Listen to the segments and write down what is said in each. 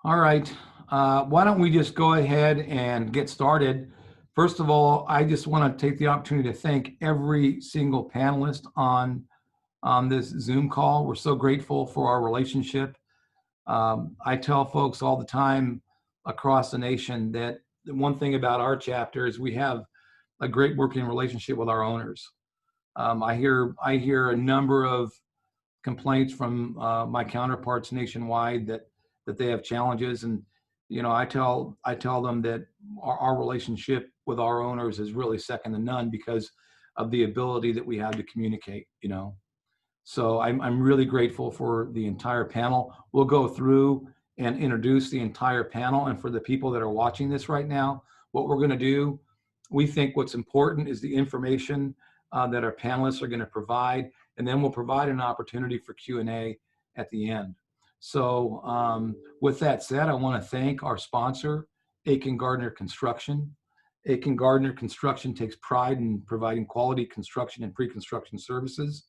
All right. Why don't we just go ahead and get started? First of all, I just want to take the opportunity to thank every single panelist on this Zoom call. We're so grateful for our relationship. I tell folks all the time across the nation that the one thing about our chapter is we have a great working relationship with our owners. I hear a number of complaints from my counterparts nationwide that they have challenges, and I tell them that our relationship with our owners is really second to none because of the ability that we have to communicate. So I'm really grateful for the entire panel. We'll go through and introduce the entire panel, and for the people that are watching this right now, what we're going to do, we think what's important is the information that our panelists are going to provide, and then we'll provide an opportunity for Q&A at the end. So with that said, I want to thank our sponsor, Akin Gardner Construction. Akin Gardner Construction takes pride in providing quality construction and pre-construction services.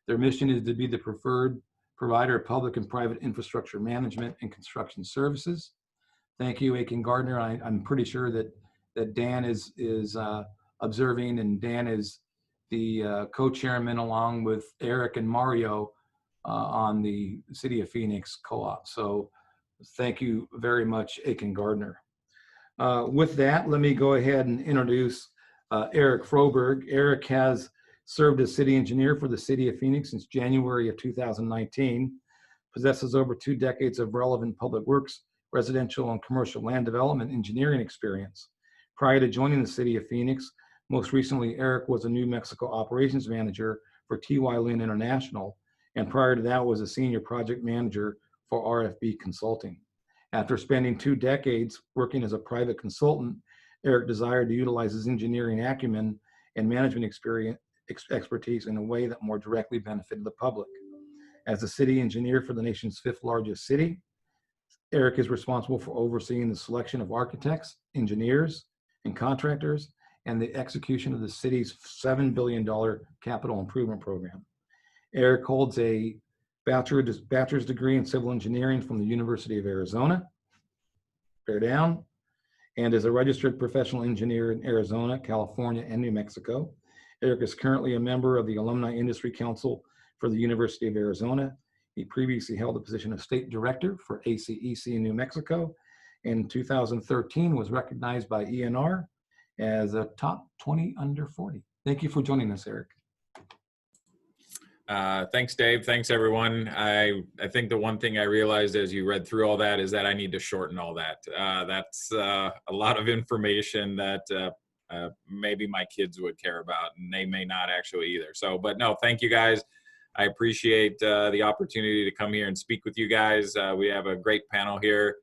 Their mission is to be the preferred provider of public and private infrastructure management and construction services. Thank you, Akin Gardner. I'm pretty sure that Dan is observing, and Dan is the co-chairman along with Eric and Mario on the City of Phoenix Co-op. So thank you very much, Akin Gardner. With that, let me go ahead and introduce Eric Froberg. Eric has served as city engineer for the City of Phoenix since January of 2019, possesses over 2 decades of relevant public works, residential and commercial land development engineering experience. Prior to joining the City of Phoenix, most recently, Eric was a New Mexico operations manager for T.Y. Lin International, and prior to that was a senior project manager for RFB Consulting. After spending 2 decades working as a private consultant, Eric desired to utilize his engineering acumen and management expertise in a way that more directly benefited the public. As the city engineer for the nation's 5th largest city, Eric is responsible for overseeing the selection of architects, engineers, and contractors, and the execution of the city's $7 billion capital improvement program. Eric holds a bachelor's degree in civil engineering from the University of Arizona, bear down, and is a registered professional engineer in Arizona, California, and New Mexico. Eric is currently a member of the Alumni Industry Council for the University of Arizona. He previously held the position of state director for ACEC in New Mexico. In 2013, was recognized by ENR as a top 20 under 40. Thank you for joining us, Eric. Thanks, Dave. Thanks, everyone. I think the one thing I realized as you read through all that is that I need to shorten all that. That's a lot of information that maybe my kids would care about, and they may not actually either. So, but no, thank you guys. I appreciate the opportunity to come here and speak with you guys. We have a great panel here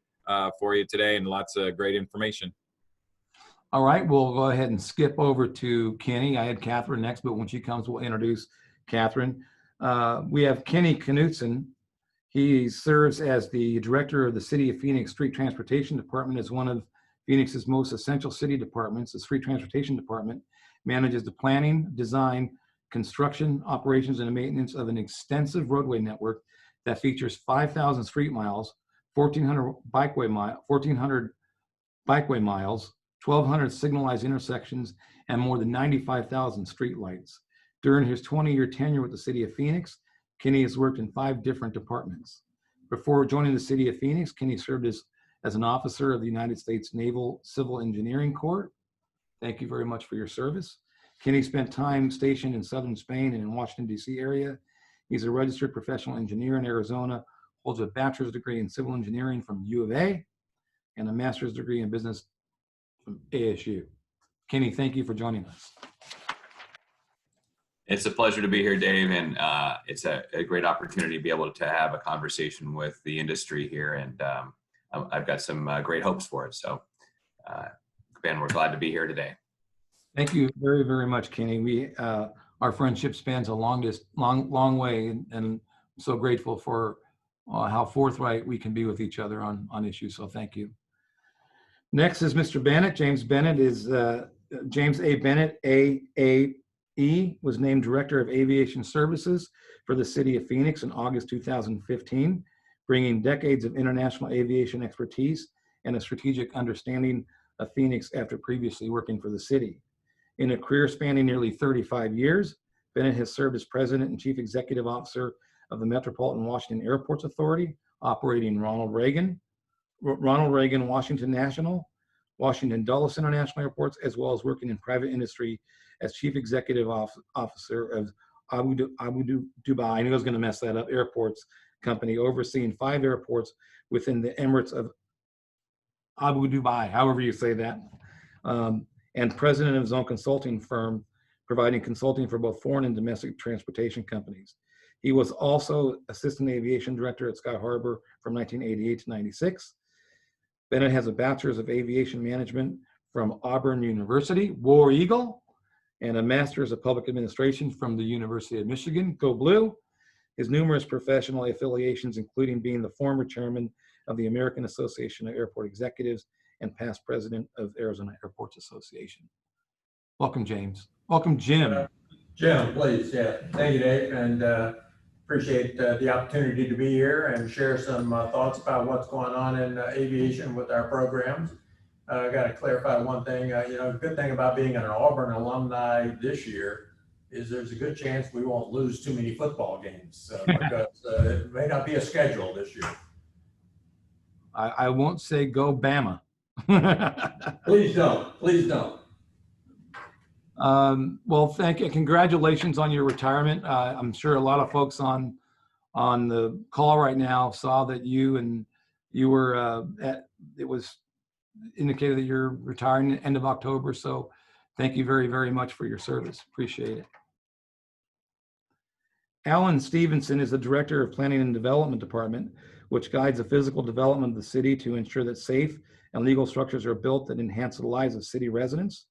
for you today and lots of great information. All right, we'll go ahead and skip over to Kenny. I had Catherine next, but when she comes, we'll introduce Catherine. We have Kenny Knutson. He serves as the director of the City of Phoenix Street Transportation Department as one of Phoenix's most essential city departments. The Street Transportation Department manages the planning, design, construction, operations, and maintenance of an extensive roadway network that features 5,000 street miles, 1,400 bikeway miles, 1,200 signalized intersections, and more than 95,000 street lights. During his 20-year tenure with the City of Phoenix, Kenny has worked in 5 different departments. Before joining the City of Phoenix, Kenny served as an officer of the United States Naval Civil Engineering Corps. Thank you very much for your service. Kenny spent time stationed in southern Spain and in Washington, D.C. area. He's a registered professional engineer in Arizona, holds a bachelor's degree in civil engineering from U of A, and a master's degree in business from ASU. Kenny, thank you for joining us. It's a pleasure to be here, Dave, and it's a great opportunity to be able to have a conversation with the industry here, and I've got some great hopes for it. So, Ben, we're glad to be here today. Thank you very, very much, Kenny. Our friendship spans a long way, and I'm so grateful for how forthright we can be with each other on issues. So thank you. Next is Mr. Bennett. James Bennett is James A. Bennett, AAE, was named Director of Aviation Services for the City of Phoenix in August 2015. bringing decades of international aviation expertise and a strategic understanding of Phoenix after previously working for the city. In a career spanning nearly 35 years, Bennett has served as president and chief executive officer of the Metropolitan Washington Airports Authority, operating Ronald Reagan, Washington National, Washington Dulles International Airports, as well as working in private industry as chief executive officer of Abu Dubai, I knew I was going to mess that up, Airports Company, overseeing 5 airports within the Emirates of Abu Dubai, however you say that, and president of his own consulting firm, providing consulting for both foreign and domestic transportation companies. He was also assistant aviation director at Sky Harbor from 1988 to 96. Bennett has a bachelor's of aviation management from Auburn University, War Eagle, and a master's of public administration from the University of Michigan, Go Blue. His numerous professional affiliations, including being the former chairman of the American Association of Airport Executives and past president of Arizona Airports Association. Welcome, James. Welcome, Jim. Jim, please. Yeah. Thank you, Dave, and appreciate the opportunity to be here and share some thoughts about what's going on in aviation with our programs. I got to clarify one thing. The good thing about being an Auburn alumni this year is there's a good chance we won't lose too many football games because it may not be a schedule this year. I won't say go Bama. Please don't. Please don't. Well, thank you. Congratulations on your retirement. I'm sure a lot of folks on the call right now saw that you were it was indicated that you're retiring at the end of October. So thank you very, very much for your service. Appreciate it. Alan Stevenson is the Director of Planning and Development Department, which guides the physical development of the city to ensure that safe and legal structures are built that enhance the lives of city residents.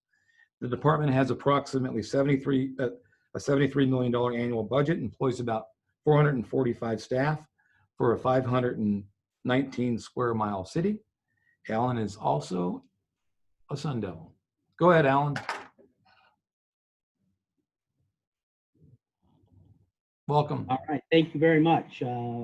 The department has approximately a $73 million annual budget, employs about 445 staff for a 519 square mile city. Alan is also a Sun Devil. Go ahead, Alan. Welcome. All right, thank you very much.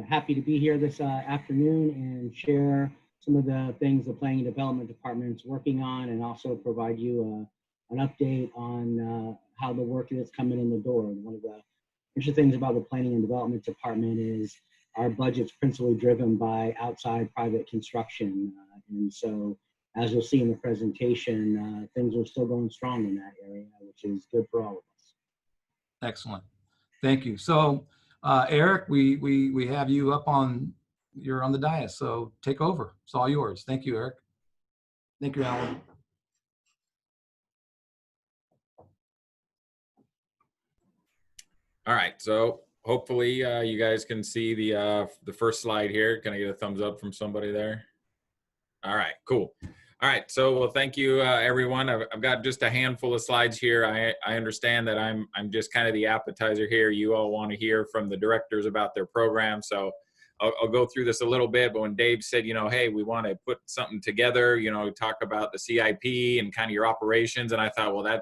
Happy to be here this afternoon and share some of the things the Planning and Development Department is working on, and also provide you an update on how the work is coming in the door. And one of the interesting things about the Planning and Development Department is our budget's principally driven by outside private construction. And so, as you'll see in the presentation, things are still going strong in that area, which is good for all of us. Excellent. Thank you. So, Eric, we have you up on, you're on the dais, so take over. It's all yours. Thank you, Eric. Thank you, Alan. All right, so hopefully you guys can see the first slide here. Can I get a thumbs up from somebody there? All right, cool. All right, so well, thank you everyone. I've got just a handful of slides here. I understand that I'm just kind of the appetizer here. You all want to hear from the directors about their program, so I'll go through this a little bit. But when Dave said, hey, we want to put something together, talk about the CIP and kind of your operations, and I thought, well, that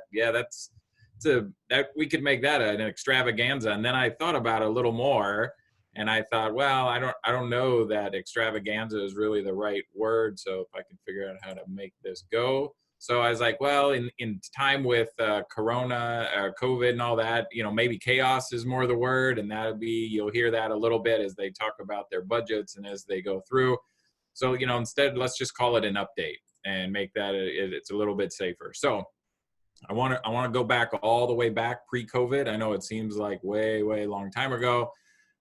we could make that an extravaganza. And then I thought about it a little more, and I thought, well, I don't know that extravaganza is really the right word. So if I can figure out how to make this go. So I was like, well, in time with Corona, COVID and all that, maybe chaos is more the word. And that'll be, you'll hear that a little bit as they talk about their budgets and as they go through. So, instead, let's just call it an update and make that it's a little bit safer. So I want to go back all the way back pre-COVID. I know it seems like way long time ago,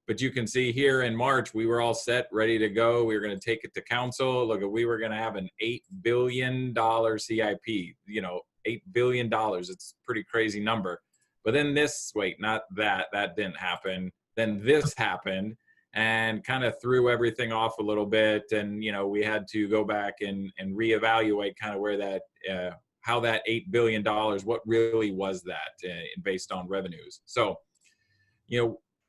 but you can see here in March, we were all set, ready to go. We were going to take it to council. Look, we were going to have an $8 billion CIP, $8 billion. It's a pretty crazy number. But then that didn't happen. Then this happened and kind of threw everything off a little bit. And, we had to go back and reevaluate kind of where that, how that $8 billion, what really was that based on revenues. So,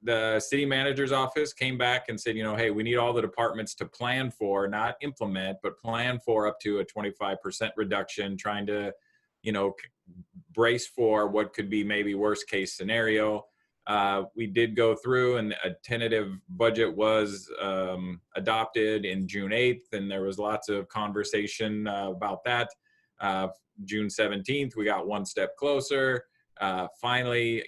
the city manager's office came back and said, hey, we need all the departments to plan for, not implement, but plan for up to a 25% reduction, trying to, brace for what could be maybe worst case scenario. We did go through, and a tentative budget was adopted in June 8th, and there was lots of conversation about that. June 17th, we got one step closer. Finally,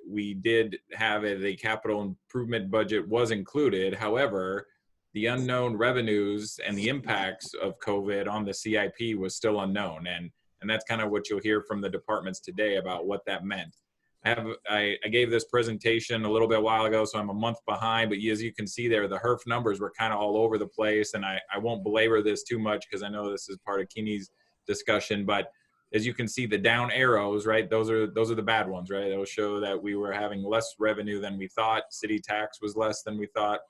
we did have the capital improvement budget was included. However, the unknown revenues and the impacts of COVID on the CIP was still unknown. And that's kind of what you'll hear from the departments today about what that meant. I gave this presentation a little bit while ago, so I'm a month behind, but as you can see there, the HERF numbers were kind of all over the place, and I won't belabor this too much because I know this is part of Keeney's discussion, but as you can see, the down arrows, right, those are the bad ones, right? Those show that we were having less revenue than we thought. City tax was less than we thought.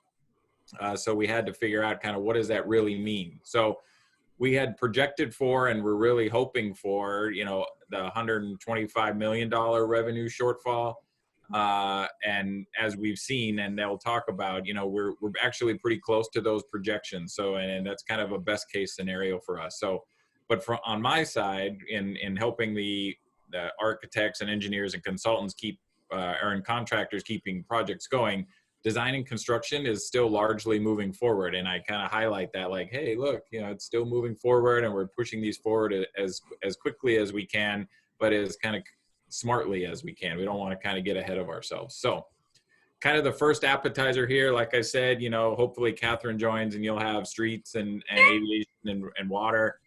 So we had to figure out kind of what does that really mean? So we had projected for, and we're really hoping for, the $125 million revenue shortfall. And as we've seen, and they'll talk about, we're actually pretty close to those projections. So, and that's kind of a best case scenario for us. So, but on my side, in helping the architects and engineers and consultants and contractors keeping projects going, design and construction is still largely moving forward. And I kind of highlight that, like, hey, look, it's still moving forward, and we're pushing these forward as quickly as we can, but as kind of smartly as we can. We don't want to kind of get ahead of ourselves. So kind of the first appetizer here, like I said, hopefully Catherine joins and you'll have streets and aviation and water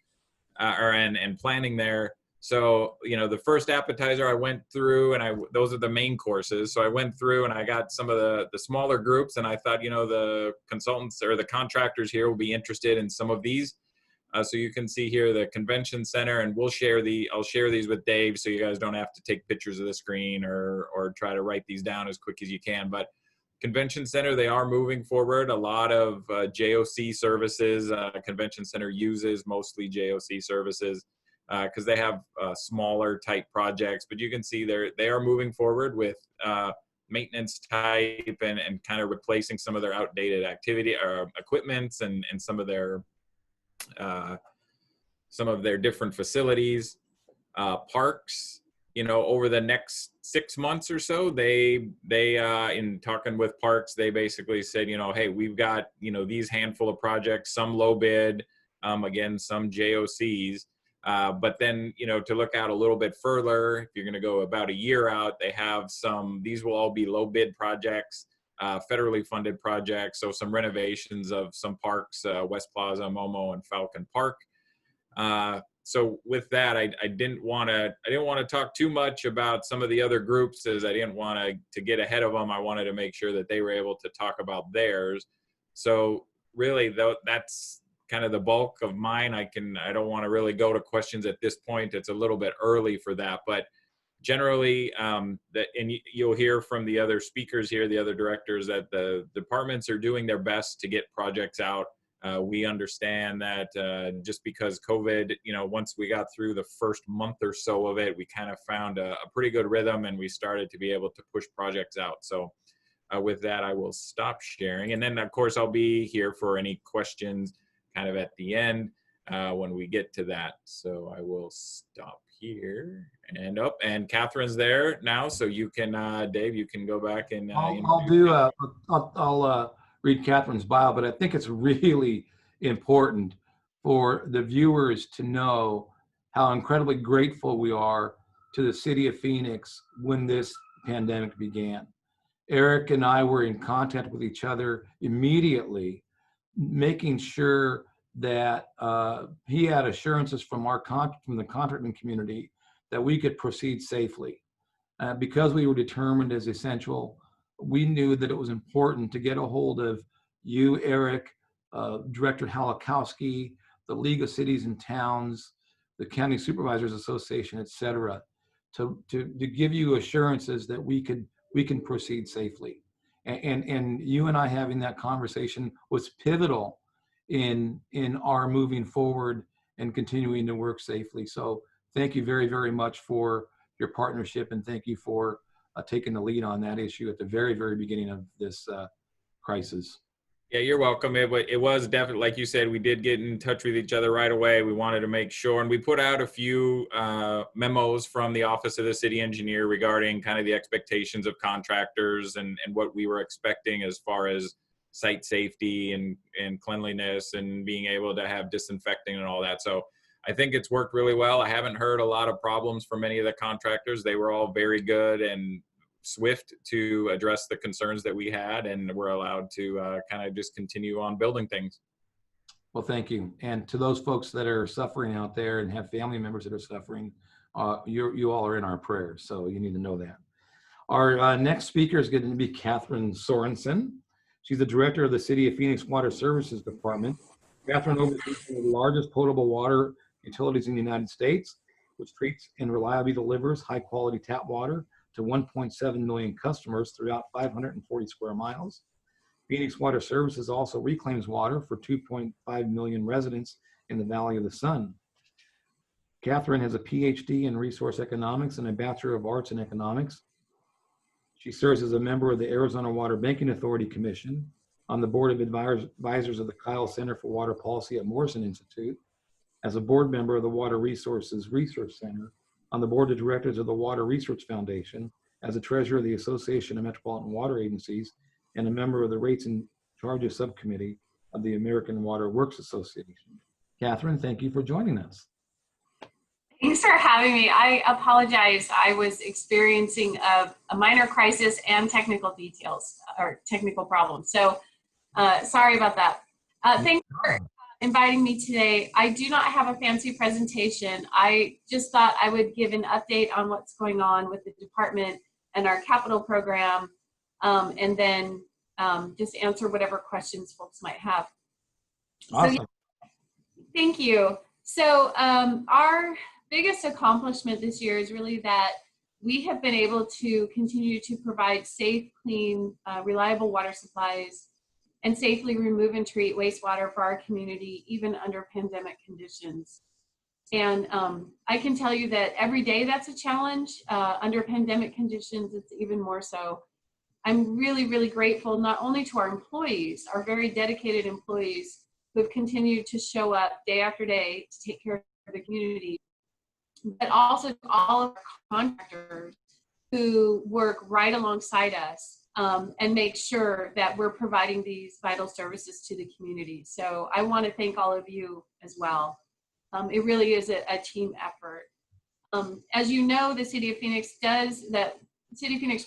and planning there. So, the first appetizer I went through, and those are the main courses. So I went through and I got some of the smaller groups, and I thought, the consultants or the contractors here will be interested in some of these. So you can see here the convention center, and I'll share these with Dave so you guys don't have to take pictures of the screen or try to write these down as quick as you can. But convention center, they are moving forward. A lot of JOC services. Convention center uses mostly JOC services because they have smaller type projects. But you can see they are moving forward with maintenance type and kind of replacing some of their outdated activity or equipments and some of their different facilities. Parks, over the next 6 months or so, they in talking with parks, they basically said, hey, we've got, these handful of projects, some low bid, again, some JOCs, but then, to look out a little bit further, if you're going to go about a year out, they have these will all be low bid projects, federally funded projects. So some renovations of some parks, West Plaza, Momo, and Falcon Park. So with that, I didn't want to talk too much about some of the other groups, as I didn't want to get ahead of them. I wanted to make sure that they were able to talk about theirs. So really, though, that's kind of the bulk of mine. I don't want to really go to questions at this point. It's a little bit early for that, but generally, and you'll hear from the other speakers here, the other directors, that the departments are doing their best to get projects out. We understand that just because COVID, once we got through the first month or so of it, we kind of found a pretty good rhythm, and we started to be able to push projects out. So with that, I will stop sharing. And then, of course, I'll be here for any questions kind of at the end when we get to that. So I will stop here and Catherine's there now. So you can, Dave, you can go back and I'll read Catherine's bio, but I think it's really important for the viewers to know how incredibly grateful we are to the city of Phoenix when this pandemic began. Eric and I were in contact with each other immediately, making sure that he had assurances from the contracting community that we could proceed safely. Because we were determined as essential, we knew that it was important to get a hold of you, Eric, Director Halakowski, the League of Cities and Towns, the County Supervisors Association, et cetera, to give you assurances that we can proceed safely. And you and I having that conversation was pivotal in our moving forward and continuing to work safely. So thank you very, very much for your partnership, and thank you for taking the lead on that issue at the very, very beginning of this crisis. Yeah, you're welcome. It was definitely, like you said, we did get in touch with each other right away. We wanted to make sure, and we put out a few memos from the Office of the City Engineer regarding kind of the expectations of contractors and what we were expecting as far as site safety and cleanliness and being able to have disinfecting and all that. So I think it's worked really well. I haven't heard a lot of problems from any of the contractors. They were all very good and swift to address the concerns that we had, and we're allowed to kind of just continue on building things. Well, thank you. And to those folks that are suffering out there and have family members that are suffering, you all are in our prayers, so you need to know that. Our next speaker is going to be Catherine Sorensen. She's the director of the City of Phoenix Water Services Department. Catherine oversees one of the largest potable water utilities in the United States, which treats and reliably delivers high-quality tap water to 1.7 million customers throughout 540 square miles. Phoenix Water Services also reclaims water for 2.5 million residents in the Valley of the Sun. Catherine has a PhD in resource economics and a Bachelor of Arts in economics. She serves as a member of the Arizona Water Banking Authority Commission, on the board of advisors of the Kyle Center for Water Policy at Morrison Institute, as a board member of the Water Resources Research Center, on the board of directors of the Water Research Foundation, as a treasurer of the Association of Metropolitan Water Agencies, and a member of the Rates and Charges Subcommittee of the American Water Works Association. Catherine, thank you for joining us. Thanks for having me. I apologize. I was experiencing a minor crisis and technical details or technical problems. So sorry about that. Thanks for inviting me today. I do not have a fancy presentation. I just thought I would give an update on what's going on with the department and our capital program, and then just answer whatever questions folks might have. Awesome. So, yeah, thank you. So our biggest accomplishment this year is really that we have been able to continue to provide safe, clean, reliable water supplies and safely remove and treat wastewater for our community, even under pandemic conditions. And I can tell you that every day that's a challenge. Under pandemic conditions, it's even more so. I'm really, really grateful not only to our employees, our very dedicated employees who have continued to show up day after day to take care of the community, but also to all of our contractors who work right alongside us and make sure that we're providing these vital services to the community. So I want to thank all of you as well. It really is a team effort. As you know, the City of Phoenix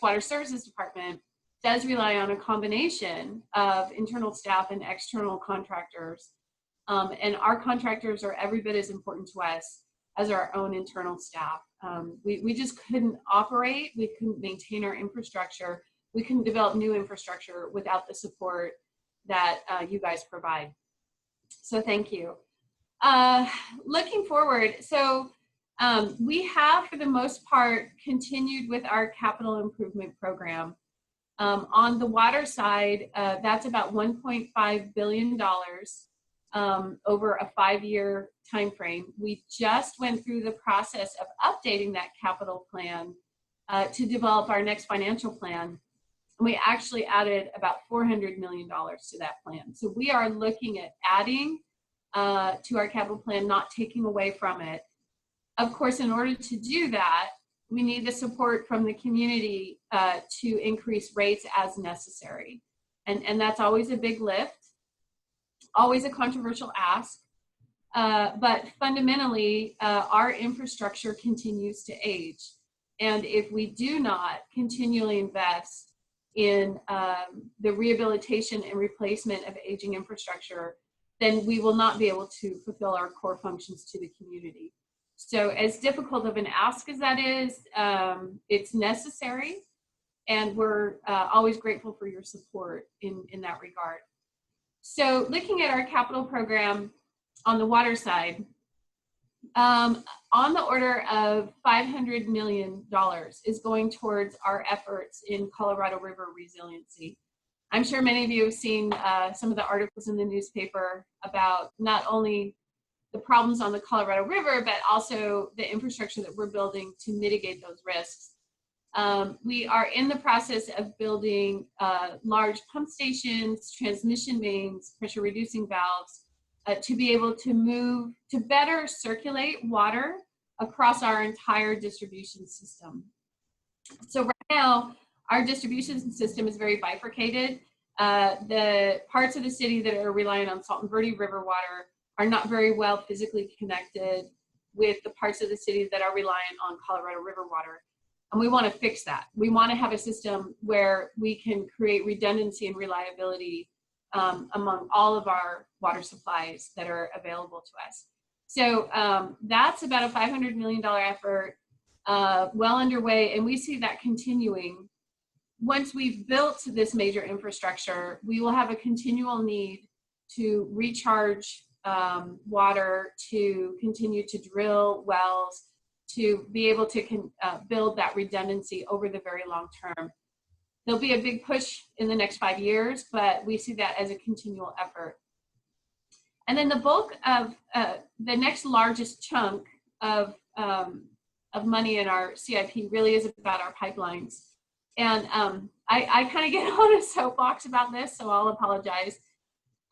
Water Services Department does rely on a combination of internal staff and external contractors. And our contractors are every bit as important to us as our own internal staff. We just couldn't operate, we couldn't maintain our infrastructure, we couldn't develop new infrastructure without the support that you guys provide. So thank you. Looking forward, so we have, for the most part, continued with our capital improvement program. On the water side, that's about $1.5 billion over a 5-year time frame. We just went through the process of updating that capital plan to develop our next financial plan. We actually added about $400 million to that plan. So we are looking at adding to our capital plan, not taking away from it. Of course, in order to do that, we need the support from the community to increase rates as necessary. And that's always a big lift, always a controversial ask. But fundamentally, our infrastructure continues to age. And if we do not continually invest in the rehabilitation and replacement of aging infrastructure, then we will not be able to fulfill our core functions to the community. So as difficult of an ask as that is, it's necessary, and we're always grateful for your support in that regard. So looking at our capital program on the water side, on the order of $500 million is going towards our efforts in Colorado River resiliency. I'm sure many of you have seen some of the articles in the newspaper about not only the problems on the Colorado River, but also the infrastructure that we're building to mitigate those risks. We are in the process of building large pump stations, transmission mains, pressure reducing valves, to be able to better circulate water across our entire distribution system. So right now, our distribution system is very bifurcated. The parts of the city that are relying on Salt and Verde River water are not very well physically connected with the parts of the city that are relying on Colorado River water. And we want to fix that. We want to have a system where we can create redundancy and reliability among all of our water supplies that are available to us. So that's about a $500 million effort, well underway, and we see that continuing. Once we've built this major infrastructure, we will have a continual need to recharge water, to continue to drill wells, to be able to build that redundancy over the very long term. There'll be a big push in the next 5 years, but we see that as a continual effort. And then the bulk of the next largest chunk of money in our CIP really is about our pipelines. And I kind of get on a soapbox about this, so I'll apologize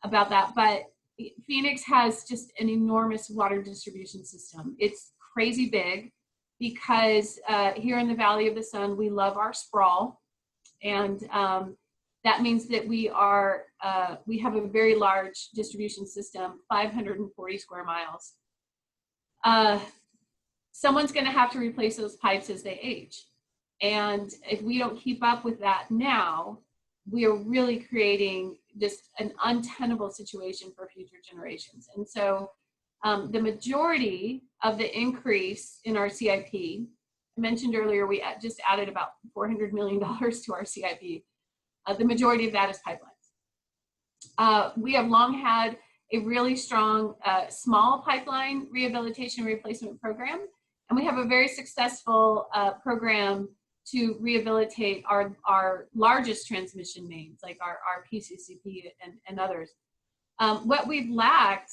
about that. But Phoenix has just an enormous water distribution system. It's crazy big because here in the Valley of the Sun, we love our sprawl. And that means that we have a very large distribution system, 540 square miles. Someone's going to have to replace those pipes as they age. And if we don't keep up with that now, we are really creating just an untenable situation for future generations. And so the majority of the increase in our CIP, I mentioned earlier, we just added about $400 million to our CIP. The majority of that is pipelines. We have long had a really strong small pipeline rehabilitation and replacement program, and we have a very successful program to rehabilitate our largest transmission mains, like our PCCP and others. What we've lacked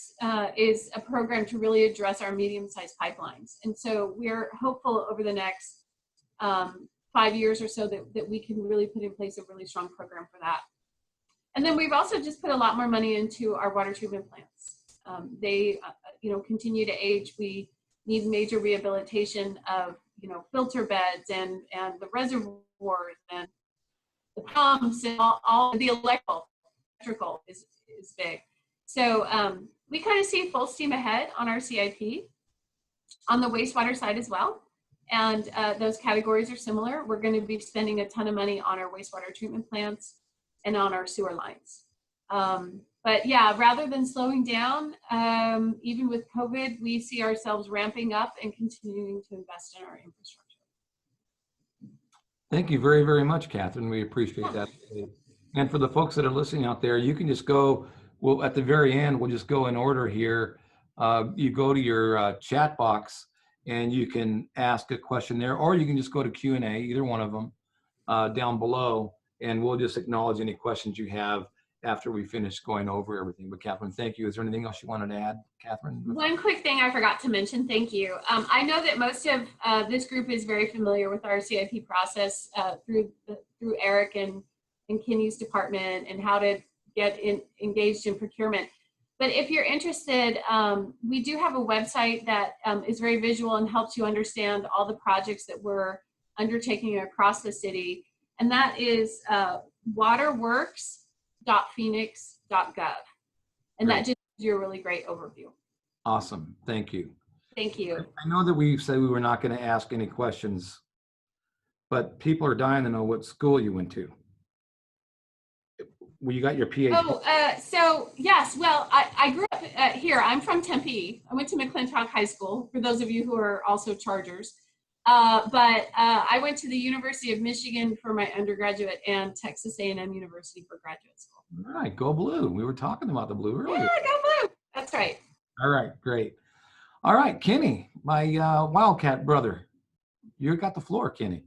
is a program to really address our medium-sized pipelines. And so we're hopeful over the next 5 years or so that we can really put in place a really strong program for that. And then we've also just put a lot more money into our water treatment plants. They continue to age. We need major rehabilitation of filter beds and the reservoirs and the pumps and all the electrical is big. So we kind of see full steam ahead on our CIP on the wastewater side as well. And those categories are similar. We're going to be spending a ton of money on our wastewater treatment plants and on our sewer lines. But yeah, rather than slowing down, even with COVID, we see ourselves ramping up and continuing to invest in our infrastructure. Thank you very, very much, Catherine. We appreciate that. And for the folks that are listening out there, you can just go, well, at the very end, we'll just go in order here. You go to your chat box and you can ask a question there, or you can just go to Q&A, either one of them, down below, and we'll just acknowledge any questions you have after we finish going over everything. But Catherine, thank you. Is there anything else you wanted to add, Catherine? One quick thing I forgot to mention, thank you. I know that most of this group is very familiar with our CIP process through Eric and Kenny's department and how to get engaged in procurement. But if you're interested, we do have a website that is very visual and helps you understand all the projects that we're undertaking across the city. And that is waterworks.phoenix.gov. And that just gives you a really great overview. Awesome. Thank you. Thank you. I know that we said we were not going to ask any questions, but people are dying to know what school you went to. Well, you got your PhD. Oh, so yes, well, I grew up here. I'm from Tempe. I went to McClintock High School, for those of you who are also Chargers. But I went to the University of Michigan for my undergraduate and Texas A&M University for graduate school. All right, go blue. We were talking about the blue earlier. Yeah, go blue. That's right. All right, great. All right, Kenny, my Wildcat brother. You got the floor, Kenny.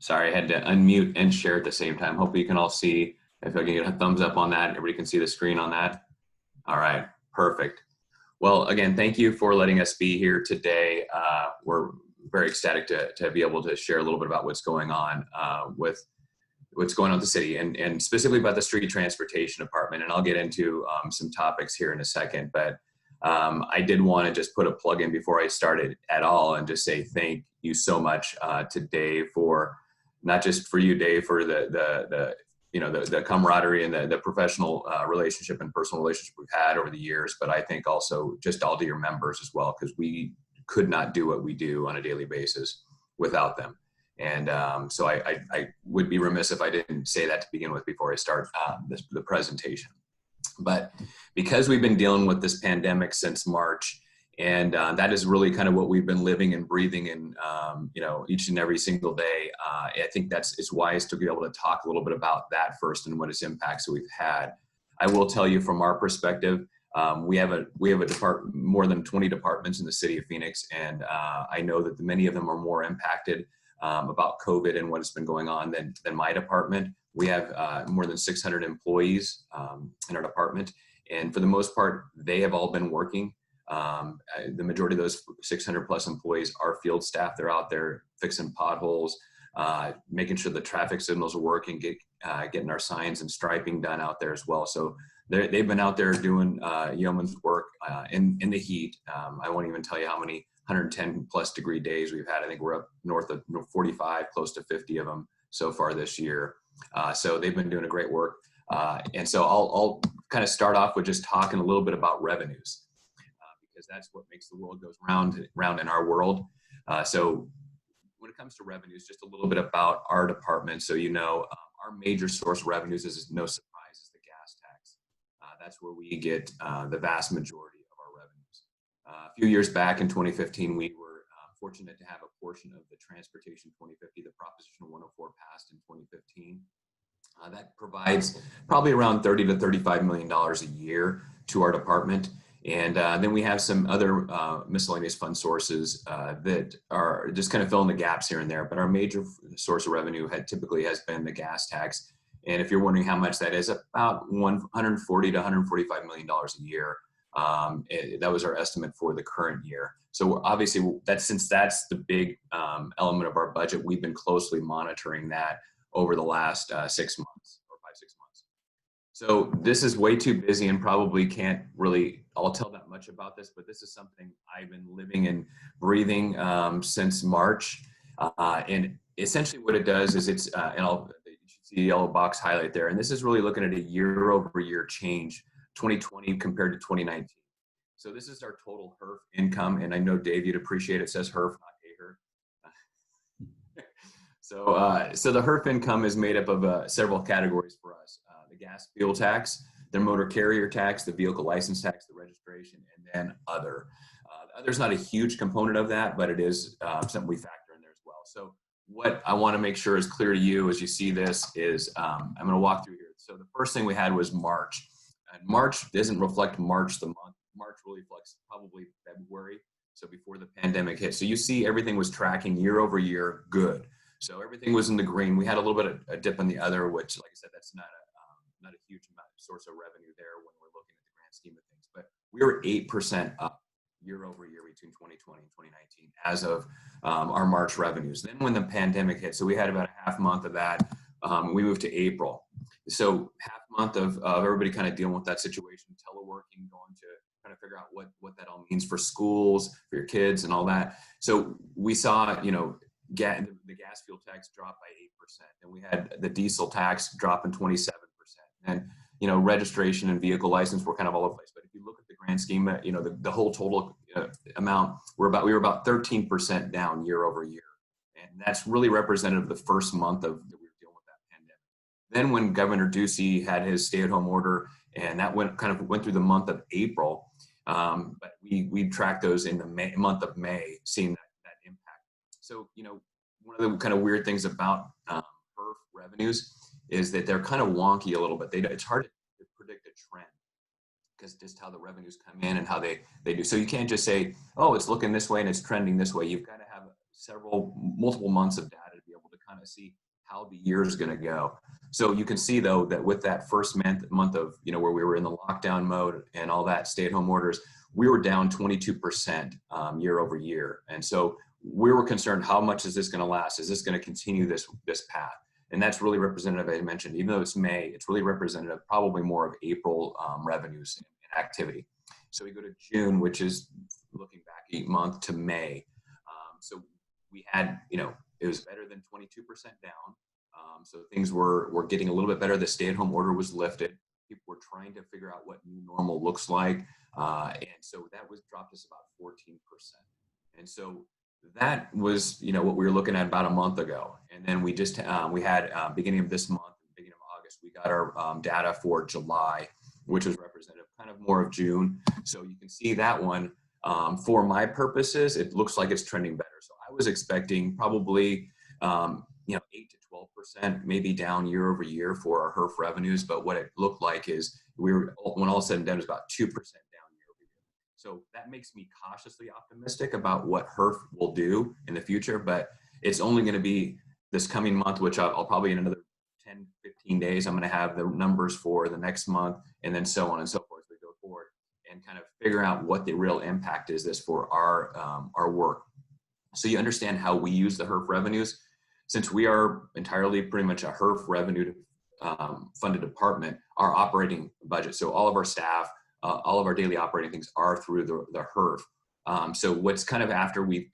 Sorry, I had to unmute and share at the same time. Hopefully you can all see. If I can get a thumbs up on that, everybody can see the screen on that. All right, perfect. Well, again, thank you for letting us be here today. We're very ecstatic to be able to share a little bit about what's going on with the city, and specifically about the street transportation department. And I'll get into some topics here in a second, but I did want to just put a plug in before I started at all and just say thank you so much to Dave, for not just for you, Dave, for the camaraderie and the professional relationship and personal relationship we've had over the years, but I think also just all to your members as well, because we could not do what we do on a daily basis without them. And so I would be remiss if I didn't say that to begin with before I start the presentation. But because we've been dealing with this pandemic since March, and that is really kind of what we've been living and breathing in, each and every single day. I think it's wise to be able to talk a little bit about that first and what its impacts we've had. I will tell you from our perspective, we have a more than 20 departments in the city of Phoenix, and I know that many of them are more impacted about COVID and what has been going on than my department. We have more than 600 employees in our department, and for the most part, they have all been working. The majority of those 600 plus employees are field staff. They're out there fixing potholes, making sure the traffic signals are working, getting our signs and striping done out there as well. So they've been out there doing yeoman's work in the heat. I won't even tell you how many 110 plus degree days we've had. I think we're up north of 45, close to 50 of them so far this year. So they've been doing a great work. And so I'll kind of start off with just talking a little bit about revenues, because that's what makes the world goes round in our world. So when it comes to revenues, just a little bit about our department. So, our major source of revenues is no surprise is the gas tax. That's where we get the vast majority of our revenues. A few years back in 2015, we were fortunate to have a portion of the Transportation 2050, the Proposition 104 passed in 2015. That provides probably around $30 to $35 million a year to our department. And then we have some other miscellaneous fund sources that are just kind of filling the gaps here and there. But our major source of revenue typically has been the gas tax. And if you're wondering how much that is, about $140 to $145 million a year. That was our estimate for the current year. So obviously, since that's the big element of our budget, we've been closely monitoring that over the last 6 months or 5-6 months. So this is way too busy and probably can't really all tell that much about this, but this is something I've been living and breathing since March. And essentially what it does is you should see the yellow box highlight there. And this is really looking at a year over year change, 2020 compared to 2019. So this is our total HERF income. And I know, Dave, you'd appreciate it says HERF, not AHER. So the HERF income is made up of several categories for us. The gas fuel tax, the motor carrier tax, the vehicle license tax, the registration, and then other. Other's not a huge component of that, but it is something we factor in there as well. So what I want to make sure is clear to you as you see this is I'm going to walk through here. So the first thing we had was March. And March doesn't reflect March the month. March really reflects probably February, so before the pandemic hit. So you see everything was tracking year over year good. So everything was in the green. We had a little bit of a dip in the other, which, like I said, that's not a huge amount of source of revenue there when we're looking at the grand scheme of things. But we were 8% up year over year between 2020 and 2019 as of our March revenues. Then when the pandemic hit, so we had about a half month of that, we moved to April. So half month of everybody kind of dealing with that situation, teleworking, going to kind of figure out what that all means for schools, for your kids and all that. So we saw, the gas fuel tax dropped by 8%. And we had the diesel tax dropping 27%. And, registration and vehicle license were kind of all over the place. But if you look at the grand scheme, the whole total amount, we were about 13% down year over year. And that's really representative of the first month that we were dealing with that pandemic. Then when Governor Ducey had his stay-at-home order, and that went through the month of April, but we tracked those in the month of May, seeing that impact. So, one of the kind of weird things about HERF revenues is that they're kind of wonky a little bit. It's hard to predict a trend because just how the revenues come in and how they do. So you can't just say, oh, it's looking this way and it's trending this way. You've got to have multiple months of data to be able to kind of see how the year is going to go. So you can see though that with that first month of, where we were in the lockdown mode and all that stay-at-home orders, we were down 22% year over year. And so we were concerned, how much is this going to last? Is this going to continue this path? And that's really representative, I mentioned, even though it's May, it's really representative, probably more of April revenues and activity. So we go to June, which is looking back 8 months to May. So we had, it was better than 22% down. So things were getting a little bit better. The stay-at-home order was lifted. People were trying to figure out what new normal looks like. And so that was dropped us about 14%. And so that was, what we were looking at about a month ago. And then we just, we had beginning of this month, beginning of August, we got our data for July, which was representative kind of more of June. So you can see that one, for my purposes, it looks like it's trending better. So I was expecting probably, 8 to 12% maybe down year over year for our HERF revenues. But what it looked like is when all said and done, it was about 2% down year over year. So that makes me cautiously optimistic about what HERF will do in the future. But it's only going to be this coming month, which I'll probably in another 10, 15 days, I'm going to have the numbers for the next month, and then so on and so forth as we go forward, and kind of figure out what the real impact is this for our work. So you understand how we use the HERF revenues. Since we are entirely pretty much a HERF revenue funded department, our operating budget, so all of our staff, all of our daily operating things are through the HERF. So what's kind of after we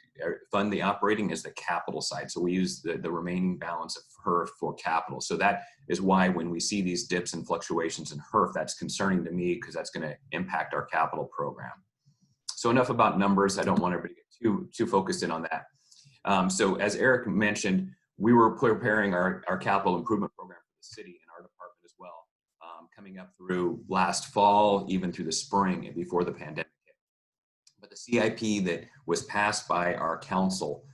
fund the operating is the capital side. So we use the remaining balance of HERF for capital. So that is why when we see these dips and fluctuations in HERF, that's concerning to me because that's going to impact our capital program. So enough about numbers. I don't want everybody to get too focused in on that. So as Eric mentioned, we were preparing our capital improvement program for the city and our department as well, coming up through last fall, even through the spring and before the pandemic hit. But the CIP that was passed by our council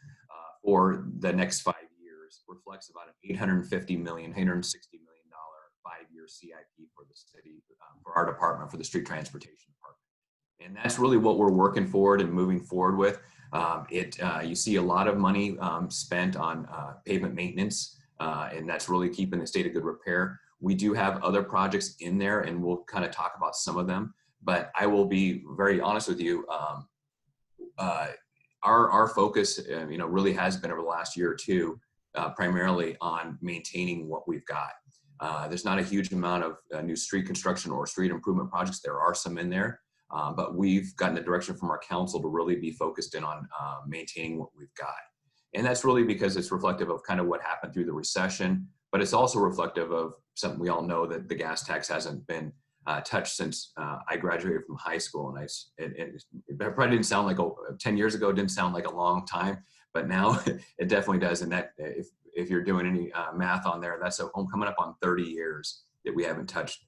for the next 5 years reflects about an $860 million 5-year CIP for the city, for our department, for the street transportation department. And that's really what we're working forward and moving forward with. You see a lot of money spent on pavement maintenance, and that's really keeping the state of good repair. We do have other projects in there, and we'll kind of talk about some of them. But I will be very honest with you. Our focus, really has been over the last year or two, primarily on maintaining what we've got. There's not a huge amount of new street construction or street improvement projects. There are some in there. But we've gotten the direction from our council to really be focused in on maintaining what we've got. And that's really because it's reflective of kind of what happened through the recession, but it's also reflective of something we all know, that the gas tax hasn't been touched since I graduated from high school. And it probably didn't sound like 10 years ago, it didn't sound like a long time, but now it definitely does. And that if you're doing any math on there, that's coming up on 30 years that we haven't touched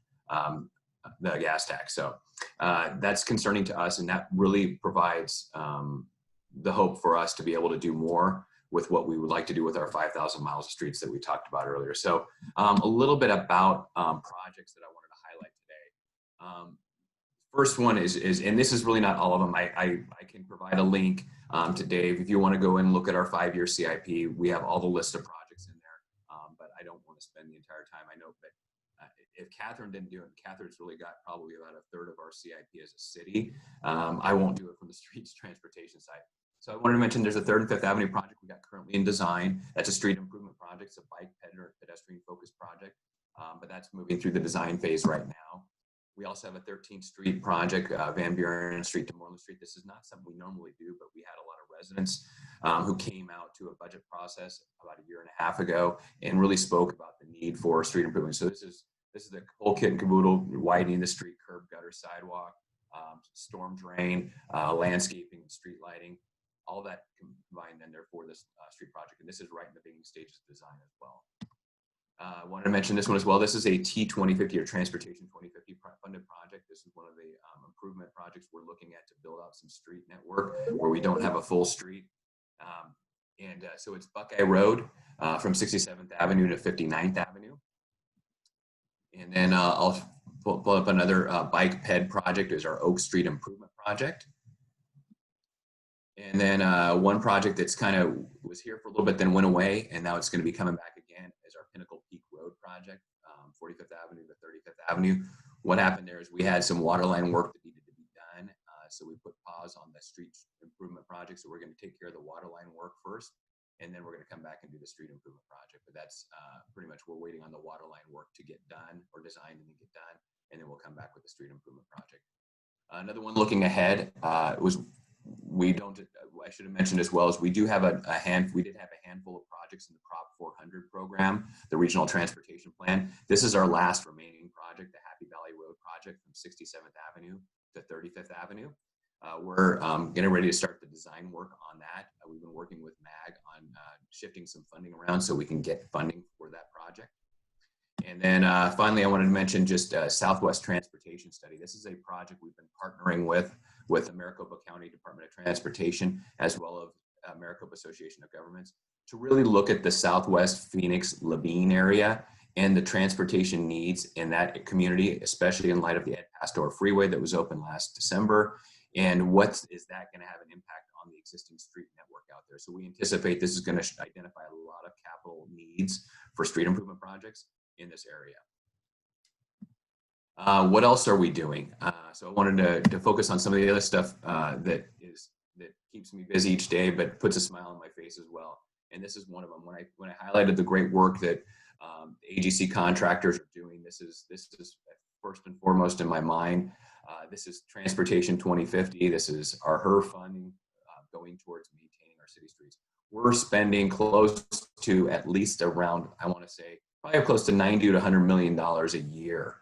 the gas tax. So that's concerning to us, and that really provides the hope for us to be able to do more with what we would like to do with our 5,000 miles of streets that we talked about earlier. So a little bit about projects that I wanted to highlight today. First one is, and this is really not all of them. I can provide a link to Dave if you want to go and look at our 5-year CIP. We have all the list of projects in there, but I don't want to spend the entire time. I know, but if Catherine didn't do it, Catherine's really got probably about a third of our CIP as a city. I won't do it from the streets transportation side. So I wanted to mention there's a 3rd and 5th Avenue project we got currently in design. That's a street improvement project. It's a bike pedestrian focused project, but that's moving through the design phase right now. We also have a 13th Street project, Van Buren Street to Moreland Street. This is not something we normally do, but we had a lot of residents who came out to a budget process about a year and a half ago and really spoke about the need for street improvement. So this is the whole kit and caboodle: widening the street, curb, gutter, sidewalk, storm drain, landscaping, street lighting, all that combined then there for this street project. And this is right in the beginning stages of design as well. I wanted to mention this one as well. This is a T2050 or Transportation 2050 funded project. This is one of the improvement projects we're looking at to build out some street network where we don't have a full street. So it's Buckeye Road from 67th Avenue to 59th Avenue. And then I'll pull up another bike ped project is our Oak Street Improvement Project. And then one project that's kind of was here for a little bit, then went away, and now it's going to be coming back again, is is our Pinnacle Peak Road project, 45th Avenue to 35th Avenue. What happened there is we had some waterline work that needed to be done. So we put pause on the street improvement project. So we're going to take care of the waterline work first, and then we're going to come back and do the street improvement project. But that's pretty much, we're waiting on the waterline work to get done, or designed and then get done, and then we'll come back with the street improvement project. Another one looking ahead I should have mentioned as well as we did have a handful of projects in the Prop 400 program, the Regional Transportation Plan. This is our last remaining project, the Happy Valley Road project from 67th Avenue to 35th Avenue. We're getting ready to start the design work on that. We've been working with MAG on shifting some funding around so we can get funding for that project. And then finally, I wanted to mention just Southwest Transportation Study. This is a project we've been partnering with the Maricopa County Department of Transportation, as well as Maricopa Association of Governments, to really look at the Southwest Phoenix Labine area and the transportation needs in that community, especially in light of the Ed Pastor Freeway that was open last December. And what is that going to have an impact on the existing street network out there? So we anticipate this is going to identify a lot of capital needs for street improvement projects in this area. What else are we doing? So I wanted to focus on some of the other stuff that keeps me busy each day, but puts a smile on my face as well. And this is one of them. When I highlighted the great work that the AGC contractors are doing, this is first and foremost in my mind. This is Transportation 2050. This is our HER funding going towards maintaining our city streets. We're spending close to at least around, I want to say, probably close to $90 to $100 million a year,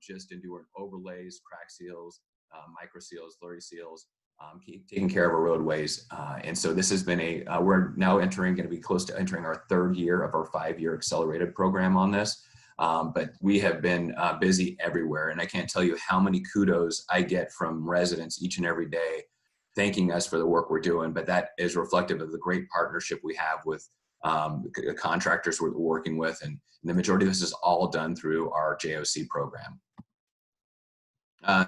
just in doing overlays, crack seals, micro seals, slurry seals, taking care of our roadways. And so this has been we're now going to be close to entering our third year of our 5-year accelerated program on this. But we have been busy everywhere. And I can't tell you how many kudos I get from residents each and every day thanking us for the work we're doing. But that is reflective of the great partnership we have with the contractors we're working with. And the majority of this is all done through our JOC program.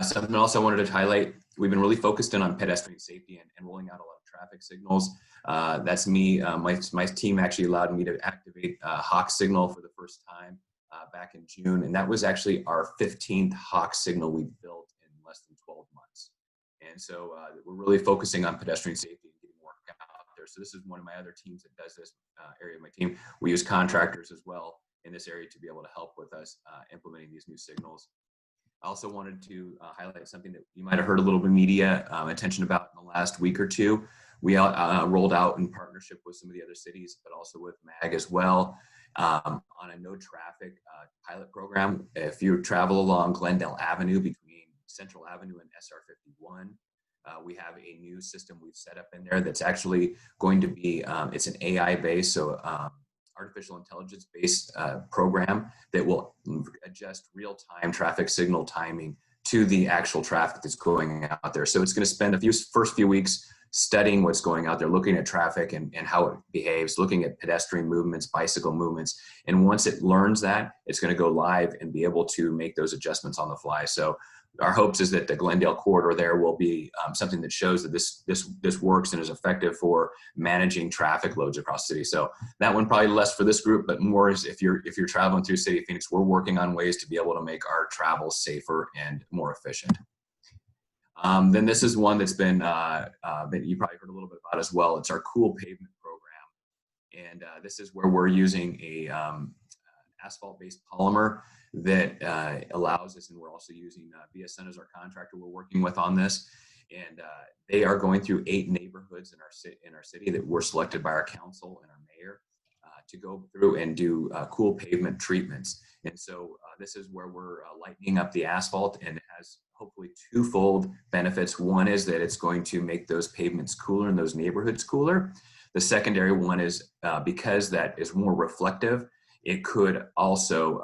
Something else I wanted to highlight, we've been really focused in on pedestrian safety and rolling out a lot of traffic signals. That's me. My team actually allowed me to activate Hawk signal for the first time back in June. And that was actually our 15th Hawk signal we built in less than 12 months. And so we're really focusing on pedestrian safety and getting work out there. So this is one of my other teams that does this area of my team. We use contractors as well in this area to be able to help with us implementing these new signals. I also wanted to highlight something that you might have heard a little bit of media attention about in the last week or two. We rolled out in partnership with some of the other cities, but also with MAG as well, on a no traffic pilot program. If you travel along Glendale Avenue between Central Avenue and SR 51, we have a new system we've set up in there that's actually going to be, it's an AI based, so artificial intelligence based program that will adjust real-time traffic signal timing to the actual traffic that's going out there. So it's going to spend first few weeks studying what's going out there, looking at traffic and how it behaves, looking at pedestrian movements, bicycle movements. And once it learns that, it's going to go live and be able to make those adjustments on the fly. So our hopes is that the Glendale corridor there will be something that shows that this works and is effective for managing traffic loads across the city. So that one probably less for this group, but more is if you're traveling through the city of Phoenix, we're working on ways to be able to make our travel safer and more efficient. Then this is one that's been that you probably heard a little bit about as well. It's our Cool Pavement program, and this is where we're using a asphalt-based polymer that allows us, and we're also using BSN as our contractor we're working with on this. And they are going through 8 neighborhoods in our city that were selected by our council and our mayor to go through and do cool pavement treatments. And so this is where we're lightening up the asphalt, and it has hopefully twofold benefits. One is that it's going to make those pavements cooler and those neighborhoods cooler. The secondary one is because that is more reflective, it could also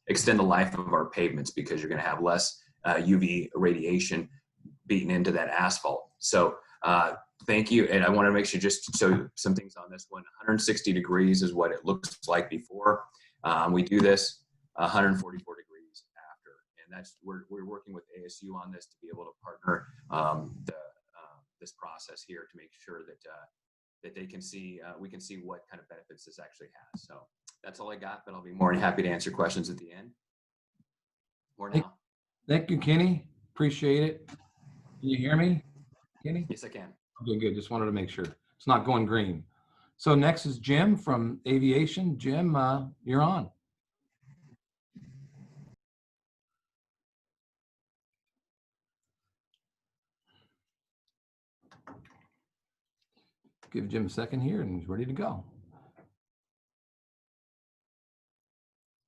extend the life of our pavements because you're going to have less UV radiation beaten into that asphalt. So thank you. And I want to make sure just show some things on this one. 160 degrees is what it looks like before. We do this 144 degrees after. And that's we're working with ASU on this to be able to partner this process here to make sure that that they can see, we can see what kind of benefits this actually has. So that's all I got, but I'll be more than happy to answer questions at the end. More now? Thank you, Kenny. Appreciate it. Can you hear me, Kenny? Yes, I can. Okay, good. Just wanted to make sure it's not going green. So next is Jim from Aviation. Jim, you're on. Give Jim a second here and he's ready to go.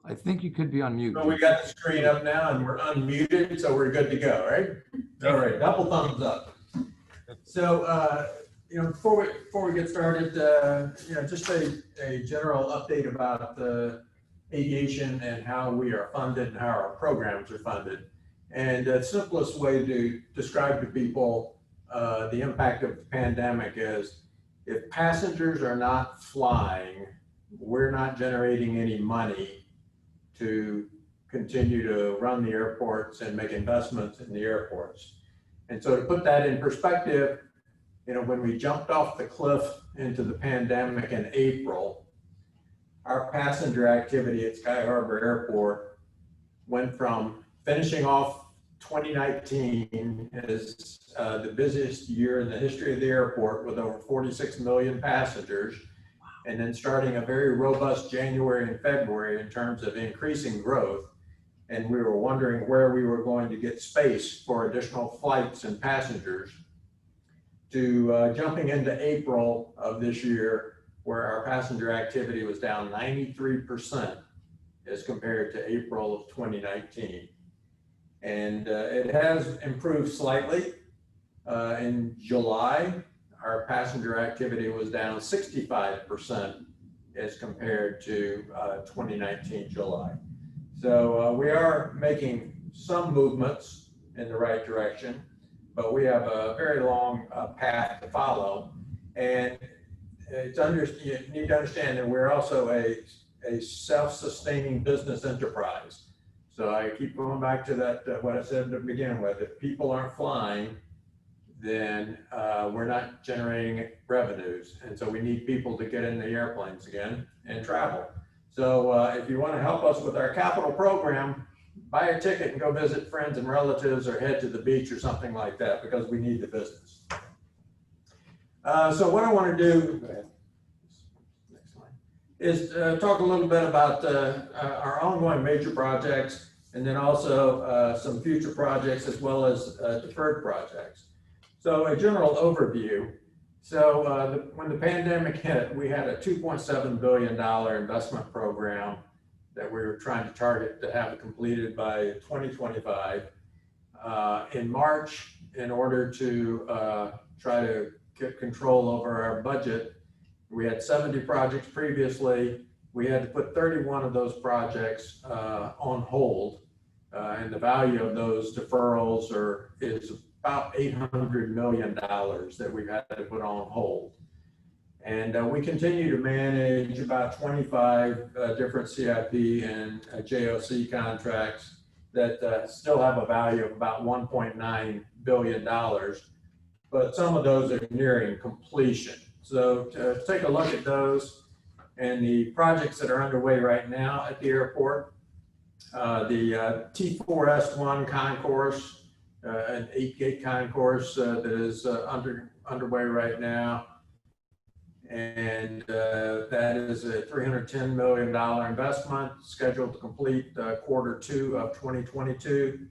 I think you could be on mute. So we got the screen up now and we're unmuted, so we're good to go, right? All right, double thumbs up. So, before we get started, just a general update about the aviation and how we are funded and how our programs are funded. And the simplest way to describe to people the impact of the pandemic is if passengers are not flying, we're not generating any money to continue to run the airports and make investments in the airports. And so to put that in perspective, when we jumped off the cliff into the pandemic in April, our passenger activity at Sky Harbor Airport went from finishing off 2019 as the busiest year in the history of the airport with over 46 million passengers, and then starting a very robust January and February in terms of increasing growth. And we were wondering where we were going to get space for additional flights and passengers, to jumping into April of this year, where our passenger activity was down 93% as compared to April of 2019. And it has improved slightly. In July, our passenger activity was down 65% as compared to 2019 July. So we are making some movements in the right direction, but we have a very long path to follow. And you need to understand that we're also a self-sustaining business enterprise. So I keep going back to that, what I said to begin with. If people aren't flying, then we're not generating revenues. And so we need people to get in the airplanes again and travel. So if you want to help us with our capital program, buy a ticket and go visit friends and relatives or head to the beach or something like that, because we need the business. So what I want to do, next slide, is talk a little bit about our ongoing major projects, and then also some future projects as well as deferred projects. So a general overview. So when the pandemic hit, we had a $2.7 billion investment program that we were trying to target to have completed by 2025. In March, in order to try to get control over our budget, we had 70 projects previously. We had to put 31 of those projects on hold, and the value of those deferrals is about $800 million that we've had to put on hold. And we continue to manage about 25 different CIP and JOC contracts that still have a value of about $1.9 billion, but some of those are nearing completion. So to take a look at those and the projects that are underway right now at the airport, the T4S1 concourse, an 8-gate concourse that is underway right now. And that is a $310 million investment scheduled to complete Q2 of 2022.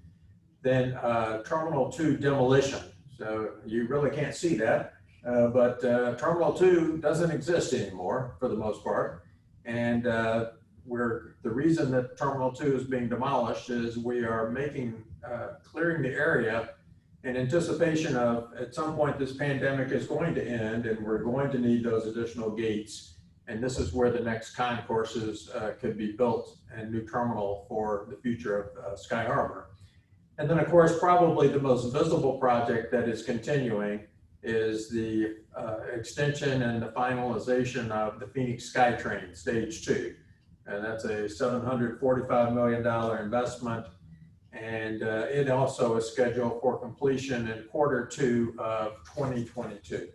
Then Terminal 2 demolition. So you really can't see that, but Terminal 2 doesn't exist anymore for the most part. And the reason that Terminal 2 is being demolished is we are clearing the area in anticipation of, at some point, this pandemic is going to end and we're going to need those additional gates. And this is where the next concourses could be built and new terminal for the future of Sky Harbor. And then, of course, probably the most visible project that is continuing is the extension and the finalization of the Phoenix SkyTrain Stage 2. And that's a $745 million investment. And it also is scheduled for completion in Q2 of 2022.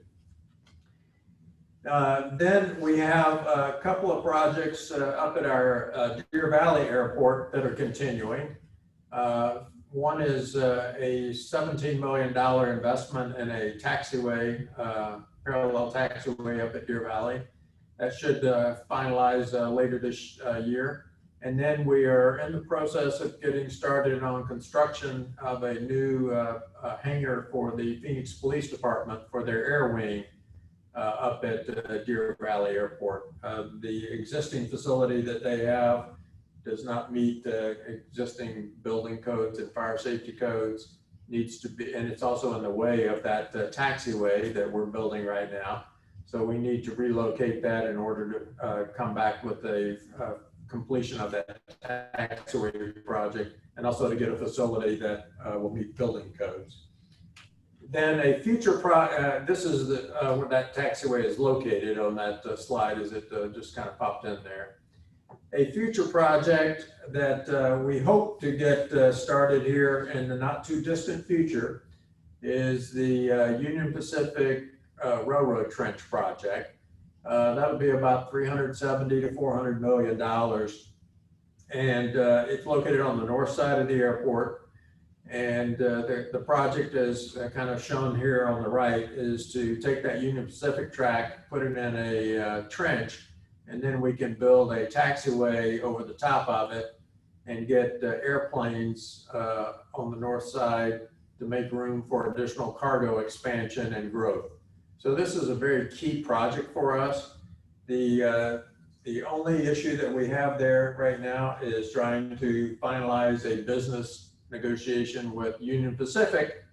Then we have a couple of projects up at our Deer Valley Airport that are continuing. One is a $17 million investment in a taxiway, parallel taxiway up at Deer Valley. That should finalize later this year. And then we are in the process of getting started on construction of a new hangar for the Phoenix Police Department for their air wing up at Deer Valley Airport. The existing facility that they have does not meet existing building codes and fire safety codes, needs to be, and it's also in the way of that taxiway that we're building right now. So we need to relocate that in order to come back with a completion of that taxiway project, and also to get a facility that will meet building codes. Then a future this is where that taxiway is located on that slide, as it just kind of popped in there. A future project that we hope to get started here in the not too distant future is the Union Pacific Railroad Trench Project. That'll be about $370 to $400 million. And it's located on the north side of the airport. And the project is kind of shown here on the right is to take that Union Pacific track, put it in a trench, and then we can build a taxiway over the top of it and get airplanes on the north side to make room for additional cargo expansion and growth. So this is a very key project for us. The only issue that we have there right now is trying to finalize a business negotiation with Union Pacific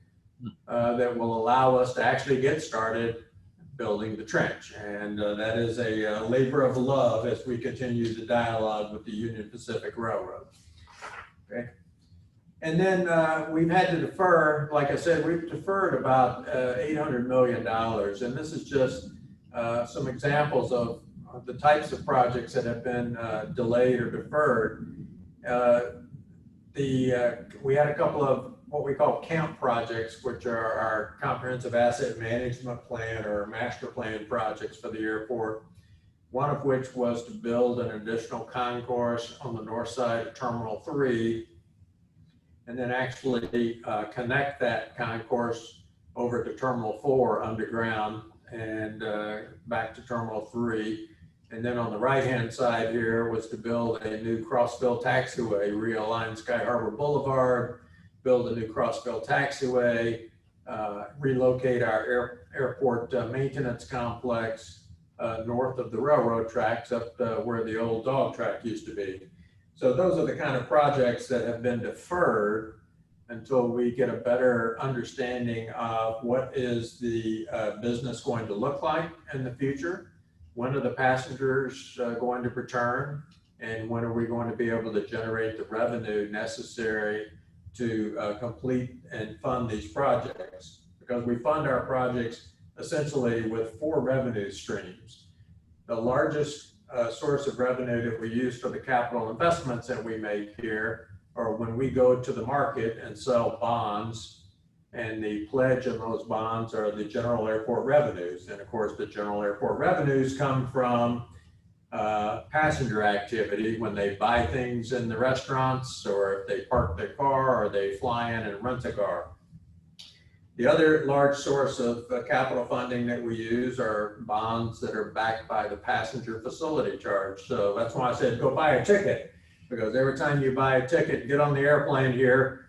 that will allow us to actually get started building the trench. And that is a labor of love as we continue the dialogue with the Union Pacific Railroad. Okay. And then we've had to defer, like I said, we've deferred about $800 million. And this is just some examples of the types of projects that have been delayed or deferred. We had a couple of what we call CAMP projects, which are our comprehensive asset management plan or master plan projects for the airport. One of which was to build an additional concourse on the north side of Terminal 3, and then actually connect that concourse over to Terminal 4 underground and back to Terminal 3. And then on the right-hand side here was to build a new Crossville taxiway, realign Sky Harbor Boulevard, build a new Crossville taxiway, relocate our airport maintenance complex north of the railroad tracks up where the old dog track used to be. So those are the kind of projects that have been deferred until we get a better understanding of what is the business going to look like in the future. When are the passengers going to return? And when are we going to be able to generate the revenue necessary to complete and fund these projects? Because we fund our projects essentially with 4 revenue streams. The largest source of revenue that we use for the capital investments that we make here are when we go to the market and sell bonds, and the pledge of those bonds are the general airport revenues. And of course, the general airport revenues come from passenger activity when they buy things in the restaurants, or if they park their car, or they fly in and rent a car. The other large source of capital funding that we use are bonds that are backed by the passenger facility charge. So that's why I said go buy a ticket, because every time you buy a ticket, get on the airplane here,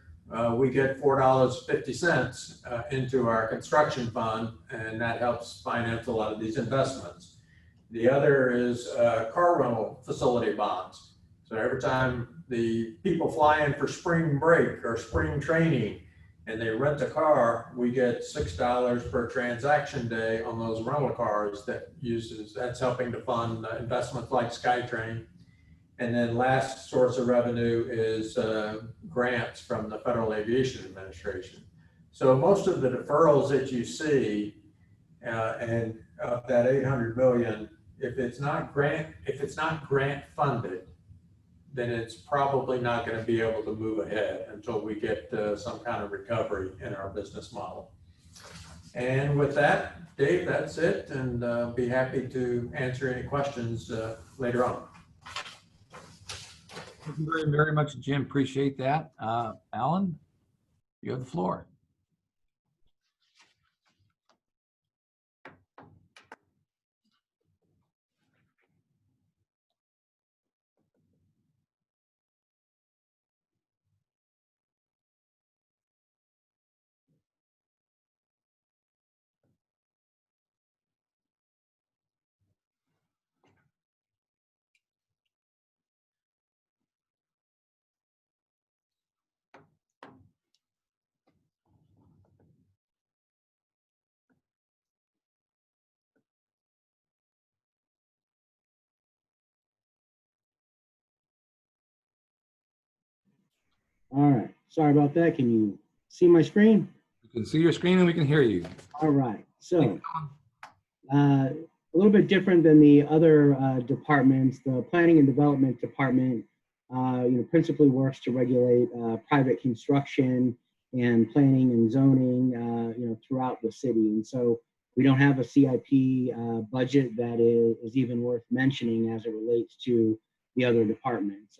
we get $4.50 into our construction fund, and that helps finance a lot of these investments. The other is car rental facility bonds. So every time the people fly in for spring break or spring training and they rent a car, we get $6 per transaction day on those rental cars that's helping to fund investments like SkyTrain. And then last source of revenue is grants from the Federal Aviation Administration. So most of the deferrals that you see and of that 800 million, if it's not grant funded, then it's probably not going to be able to move ahead until we get some kind of recovery in our business model. And with that, Dave, that's it, and be happy to answer any questions later on. Thank you very, very much, Jim. Appreciate that. Alan, you have the floor. All right, sorry about that. Can you see my screen? We can see your screen and we can hear you. All right, so a little bit different than the other departments. The Planning and Development Department, principally works to regulate private construction and planning and zoning, throughout the city. And so we don't have a CIP budget that is even worth mentioning as it relates to the other departments.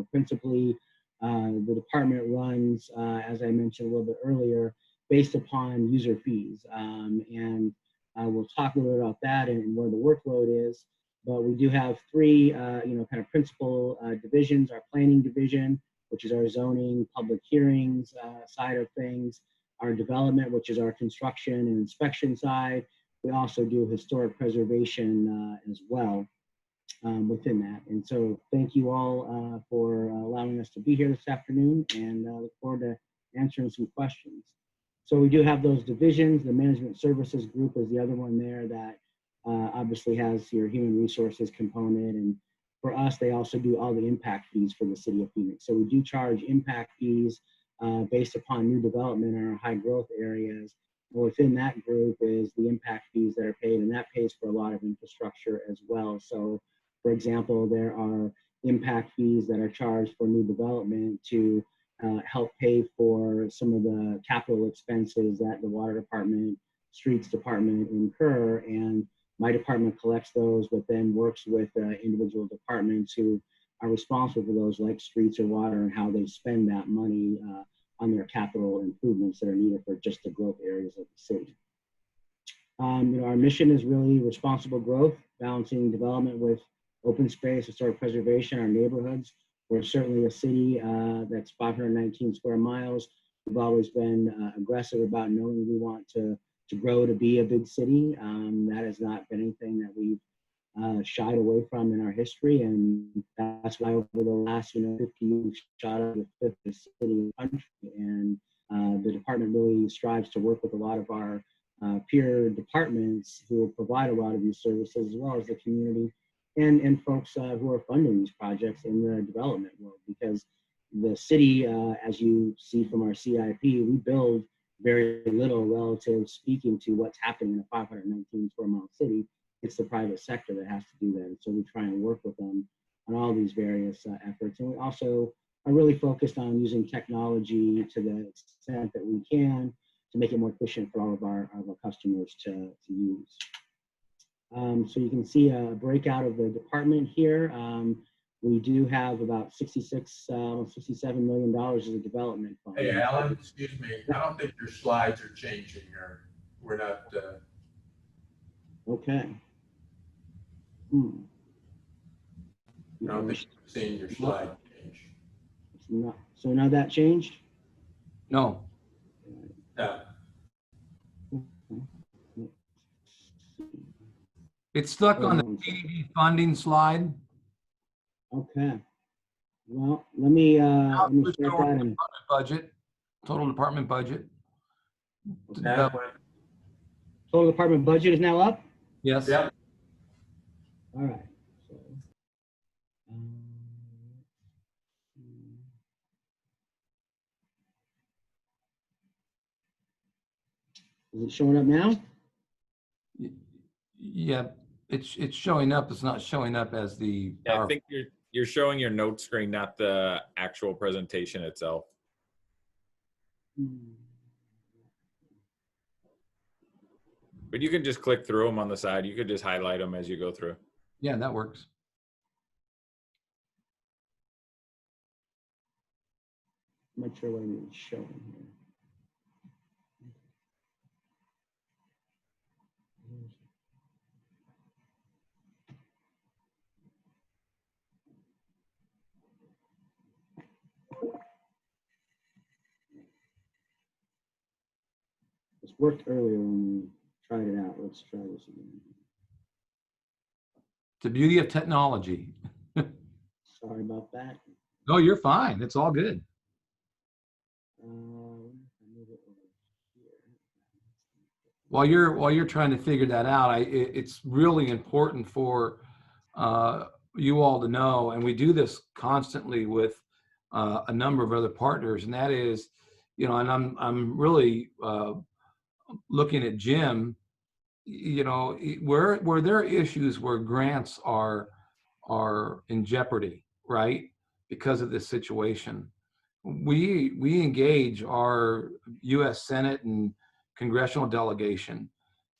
Principally, the department runs, as I mentioned a little bit earlier, based upon user fees. And we'll talk a little bit about that and where the workload is. But we do have three, kind of principal divisions: our planning division, which is our zoning, public hearings side of things; our development, which is our construction and inspection side. We also do historic preservation as well within that. And so thank you all for allowing us to be here this afternoon, and look forward to answering some questions. So we do have those divisions. The management services group is the other one there that obviously has your human resources component. And for us, they also do all the impact fees for the city of Phoenix. So we do charge impact fees based upon new development in our high growth areas. And within that group is the impact fees that are paid, and that pays for a lot of infrastructure as well. So for example, there are impact fees that are charged for new development to help pay for some of the capital expenses that the water department, streets department incur. And my department collects those, but then works with individual departments who are responsible for those, like streets or water, and how they spend that money on their capital improvements that are needed for just the growth areas of the city. Our mission is really responsible growth, balancing development with open space, historic preservation, our neighborhoods. We're certainly a city that's 519 square miles. We've always been aggressive about knowing we want to grow to be a big city. That has not been anything that we've shied away from in our history, and that's why over the last 50 years, we've shot up the fifth city in the country. And the department really strives to work with a lot of our peer departments who will provide a lot of these services, as well as the community and folks who are funding these projects in the development world. Because the city, as you see from our CIP, we build very little relative speaking to what's happening in a 519 square mile city. It's the private sector that has to do that. And so we try and work with them on all these various efforts. And we also are really focused on using technology to the extent that we can to make it more efficient for all of our customers to use. So you can see a breakout of the department here. We do have about $67 million as a development fund. Hey, Alan, excuse me. I don't think your slides are changing, or we're not. Okay. I don't think you've seen your slide change. It's not, so now that changed? No. Yeah. It's stuck on the PDD funding slide. Okay. Well, let me start that in. Budget, total department budget. That went. Total department budget is now up? Yes. Yep. All right. So, is it showing up now? Yeah, it's showing up. It's not showing up as the. Yeah, I think you're showing your note screen, not the actual presentation itself. But you can just click through them on the side. You could just highlight them as you go through. Yeah, that works. I'm not sure what I'm showing here. This worked earlier when we tried it out. Let's try this again. It's the beauty of technology. Sorry about that. No, you're fine. It's all good. I move it over here. While you're trying to figure that out, it's really important for you all to know, and we do this constantly with a number of other partners, and that is, you know, and I'm really looking at Jim. You know, where there are issues where grants are in jeopardy, right, because of this situation. We engage our U.S. Senate and congressional delegation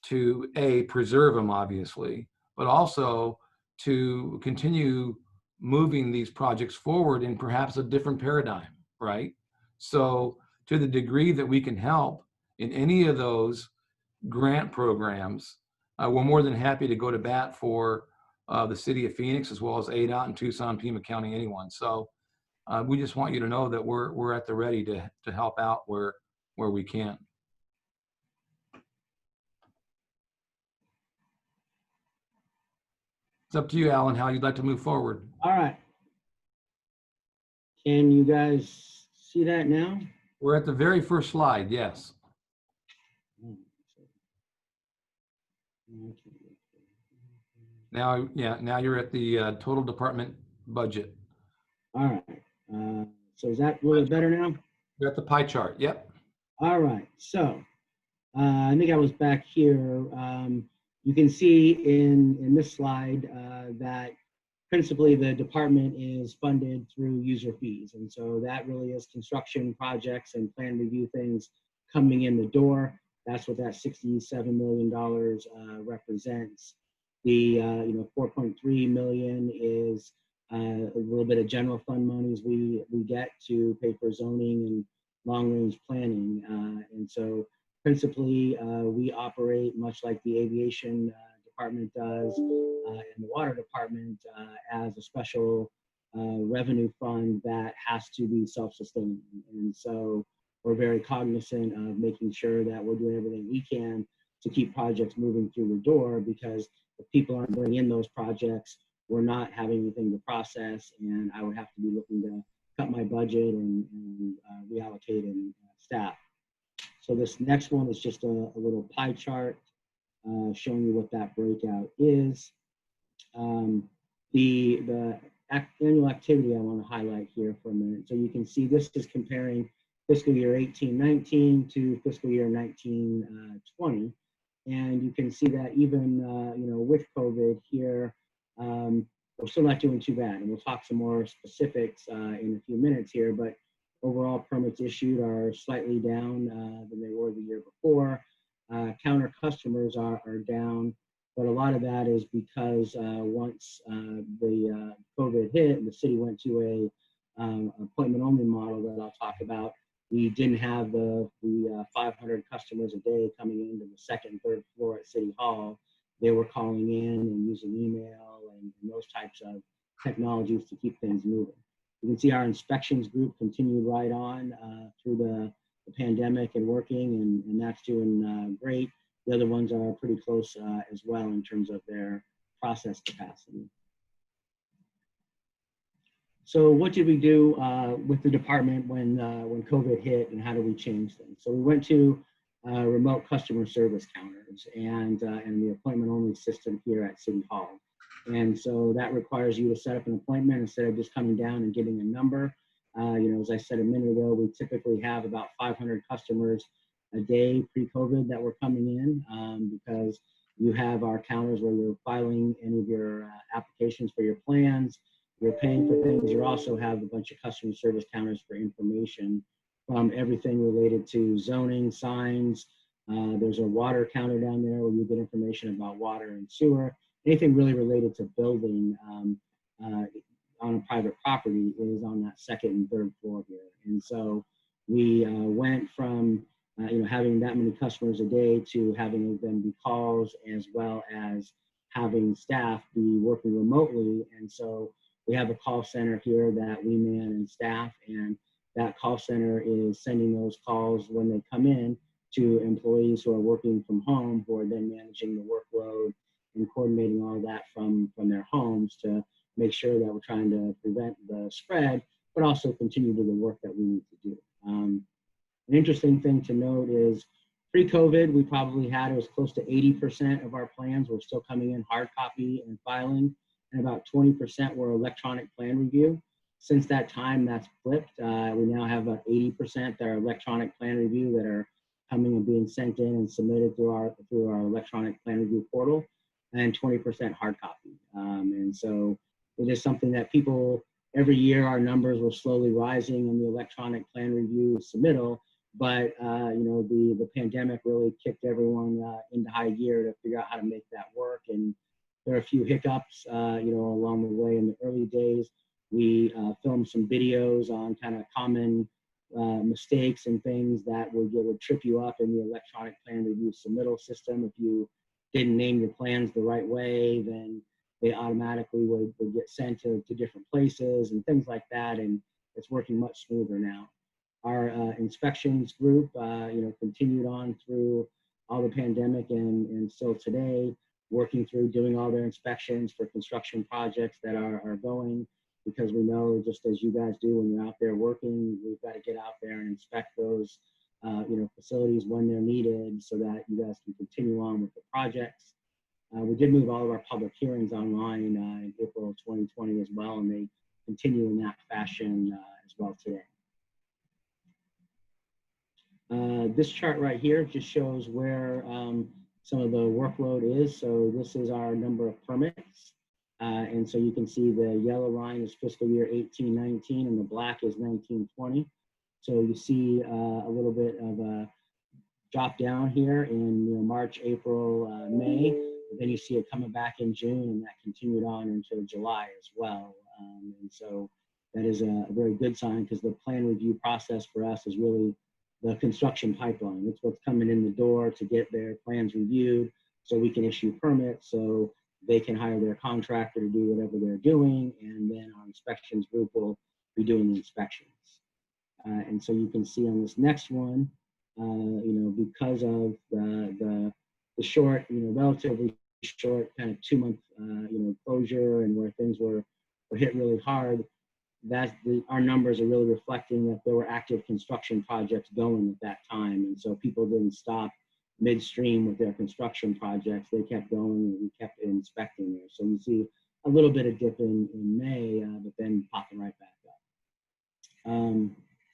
to preserve them, obviously, but also to continue moving these projects forward in perhaps a different paradigm, right? So to the degree that we can help in any of those grant programs, we're more than happy to go to bat for the city of Phoenix, as well as ADOT and Tucson, Pima County, anyone. So we just want you to know that we're at the ready to help out where we can. It's up to you, Alan, how you'd like to move forward. All right. Can you guys see that now? We're at the very first slide, yes. Now, yeah, now you're at the total department budget. All right. So is that a little better now? You're at the pie chart, yep. All right. So I think I was back here. You can see in this slide that principally the department is funded through user fees. And so that really is construction projects and plan review things coming in the door. That's what that $67 million represents. The 4.3 million is a little bit of general fund monies we get to pay for zoning and long range planning. And so principally we operate much like the aviation department does and the water department as a special revenue fund that has to be self-sustaining. And so we're very cognizant of making sure that we're doing everything we can to keep projects moving through the door, because if people aren't bringing in those projects, we're not having anything to process, and I would have to be looking to cut my budget and reallocate and staff. So this next one is just a little pie chart showing you what that breakout is. The annual activity I want to highlight here for a minute. So you can see this is comparing fiscal year 18-19 to fiscal year 19-20. And you can see that even with COVID here, we're still not doing too bad. And we'll talk some more specifics in a few minutes here, but overall permits issued are slightly down than they were the year before. Counter customers are down, but a lot of that is because once the COVID hit and the city went to a appointment only model that I'll talk about, we didn't have the 500 customers a day coming into the second and third floor at City Hall. They were calling in and using email and those types of technologies to keep things moving. You can see our inspections group continued right on through the pandemic and working, and that's doing great. The other ones are pretty close as well in terms of their process capacity. So what did we do with the department when COVID hit, and how do we change things? So we went to remote customer service counters and the appointment only system here at City Hall. And so that requires you to set up an appointment instead of just coming down and getting a number. As I said a minute ago, we typically have about 500 customers a day pre-COVID that were coming in because you have our counters where you're filing any of your applications for your plans. You're paying for things. You also have a bunch of customer service counters for information from everything related to zoning, signs, There's a water counter down there where you get information about water and sewer. Anything really related to building on a private property is on that second and third floor here. And so we went from having that many customers a day to having them be calls, as well as having staff be working remotely. And so we have a call center here that we man and staff, and that call center is sending those calls when they come in to employees who are working from home, who are then managing the workload and coordinating all that from their homes to make sure that we're trying to prevent the spread, but also continue to do the work that we need to do. An interesting thing to note is pre-COVID, we probably had, it was close to 80% of our plans were still coming in hard copy and filing, and about 20% were electronic plan review. Since that time, that's flipped. We now have about 80% that are electronic plan review that are coming and being sent in and submitted through our electronic plan review portal, and 20% hard copy. And so it is something that people, every year our numbers were slowly rising in the electronic plan review submittal, but the pandemic really kicked everyone into high gear to figure out how to make that work. And there are a few hiccups, along the way. In the early days, we filmed some videos on kind of common mistakes and things that would trip you up in the electronic plan review submittal system. If you didn't name your plans the right way, then they automatically would get sent to different places and things like that. And it's working much smoother now. Our inspections group, continued on through all the pandemic and still today, working through doing all their inspections for construction projects that are going, because we know, just as you guys do when you're out there working, we've got to get out there and inspect those facilities when they're needed so that you guys can continue on with the projects. We did move all of our public hearings online in April of 2020 as well, and they continue in that fashion as well today. This chart right here just shows where some of the workload is. So this is our number of permits. And so you can see the yellow line is fiscal year 18-19 and the black is 19-20. So you see a little bit of a drop down here in March, April, May. But then you see it coming back in June, and that continued on into July as well. And so that is a very good sign, because the plan review process for us is really the construction pipeline. It's what's coming in the door to get their plans reviewed so we can issue permits, so they can hire their contractor to do whatever they're doing, and then our inspections group will be doing the inspections. And so you can see on this next one, because of the short, relatively short kind of 2-month, closure, and where things were hit really hard, our numbers are really reflecting that there were active construction projects going at that time. And so people didn't stop midstream with their construction projects. They kept going, and we kept inspecting there. So you see a little bit of dip in May, but then popping right back up.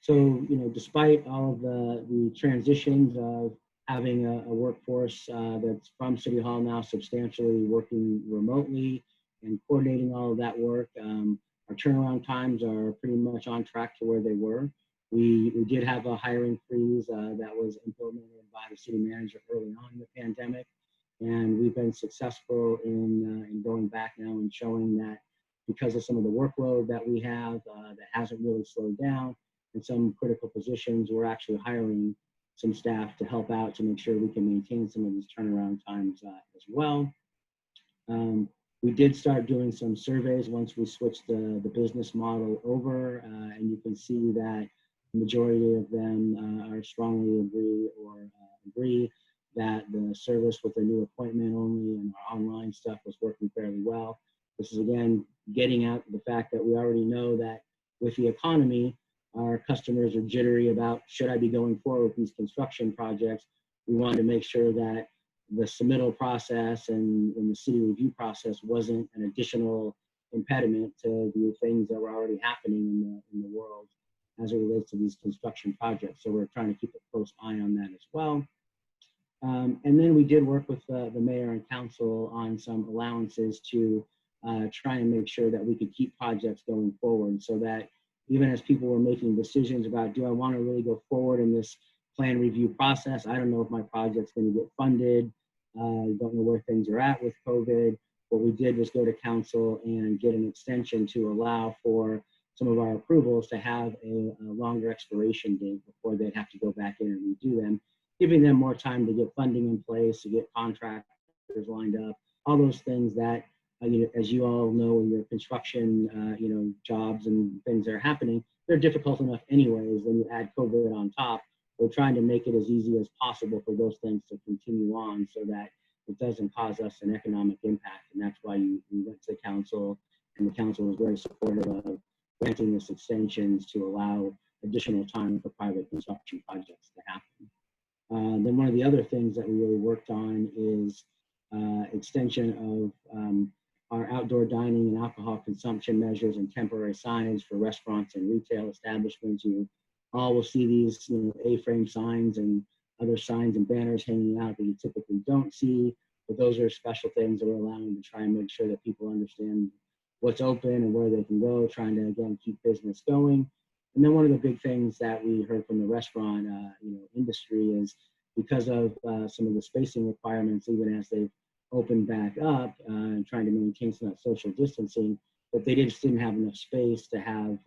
So, despite all of the transitions of having a workforce that's from City Hall now substantially working remotely and coordinating all of that work, our turnaround times are pretty much on track to where they were. We did have a hiring freeze that was implemented by the city manager early on in the pandemic, and we've been successful in going back now and showing that because of some of the workload that we have that hasn't really slowed down in some critical positions, we're actually hiring some staff to help out to make sure we can maintain some of these turnaround times as well. We did start doing some surveys once we switched the business model over, and you can see that the majority of them are strongly agree that the service with the new appointment only and our online stuff was working fairly well. This is, again, getting at the fact that we already know that with the economy, our customers are jittery about, should I be going forward with these construction projects? We wanted to make sure that the submittal process and the city review process wasn't an additional impediment to the things that were already happening in the world as it relates to these construction projects. So we're trying to keep a close eye on that as well. And then we did work with the mayor and council on some allowances to try and make sure that we could keep projects going forward, so that even as people were making decisions about, do I want to really go forward in this plan review process. I don't know if my project's going to get funded. Don't know where things are at with COVID. What we did was go to council and get an extension to allow for some of our approvals to have a longer expiration date before they'd have to go back in and redo them, giving them more time to get funding in place, to get contractors lined up, all those things that, as you all know, in your construction, jobs and things that are happening, they're difficult enough anyways. When you add COVID on top, we're trying to make it as easy as possible for those things to continue on so that it doesn't cause us an economic impact. And that's why we went to the council, and the council was very supportive of granting this extensions to allow additional time for private construction projects to happen. Then one of the other things that we really worked on is extension of our outdoor dining and alcohol consumption measures and temporary signs for restaurants and retail establishments. You all will see these, A-frame signs and other signs and banners hanging out that you typically don't see, but those are special things that we're allowing to try and make sure that people understand what's open and where they can go, trying to, again, keep business going. And then one of the big things that we heard from the restaurant industry is because of some of the spacing requirements, even as they've opened back up and trying to maintain some of that social distancing, that they just didn't have enough space to have,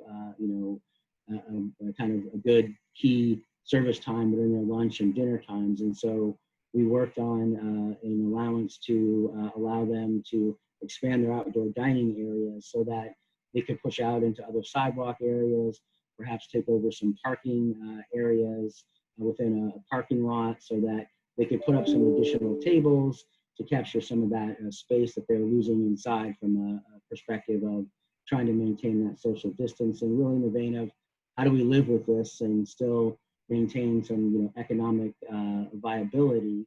kind of a good key service time within their lunch and dinner times. And so we worked on an allowance to allow them to expand their outdoor dining areas so that they could push out into other sidewalk areas, perhaps take over some parking areas within a parking lot so that they could put up some additional tables to capture some of that space that they're losing inside from a perspective of trying to maintain that social distance, and really in the vein of how do we live with this and still maintain some economic viability.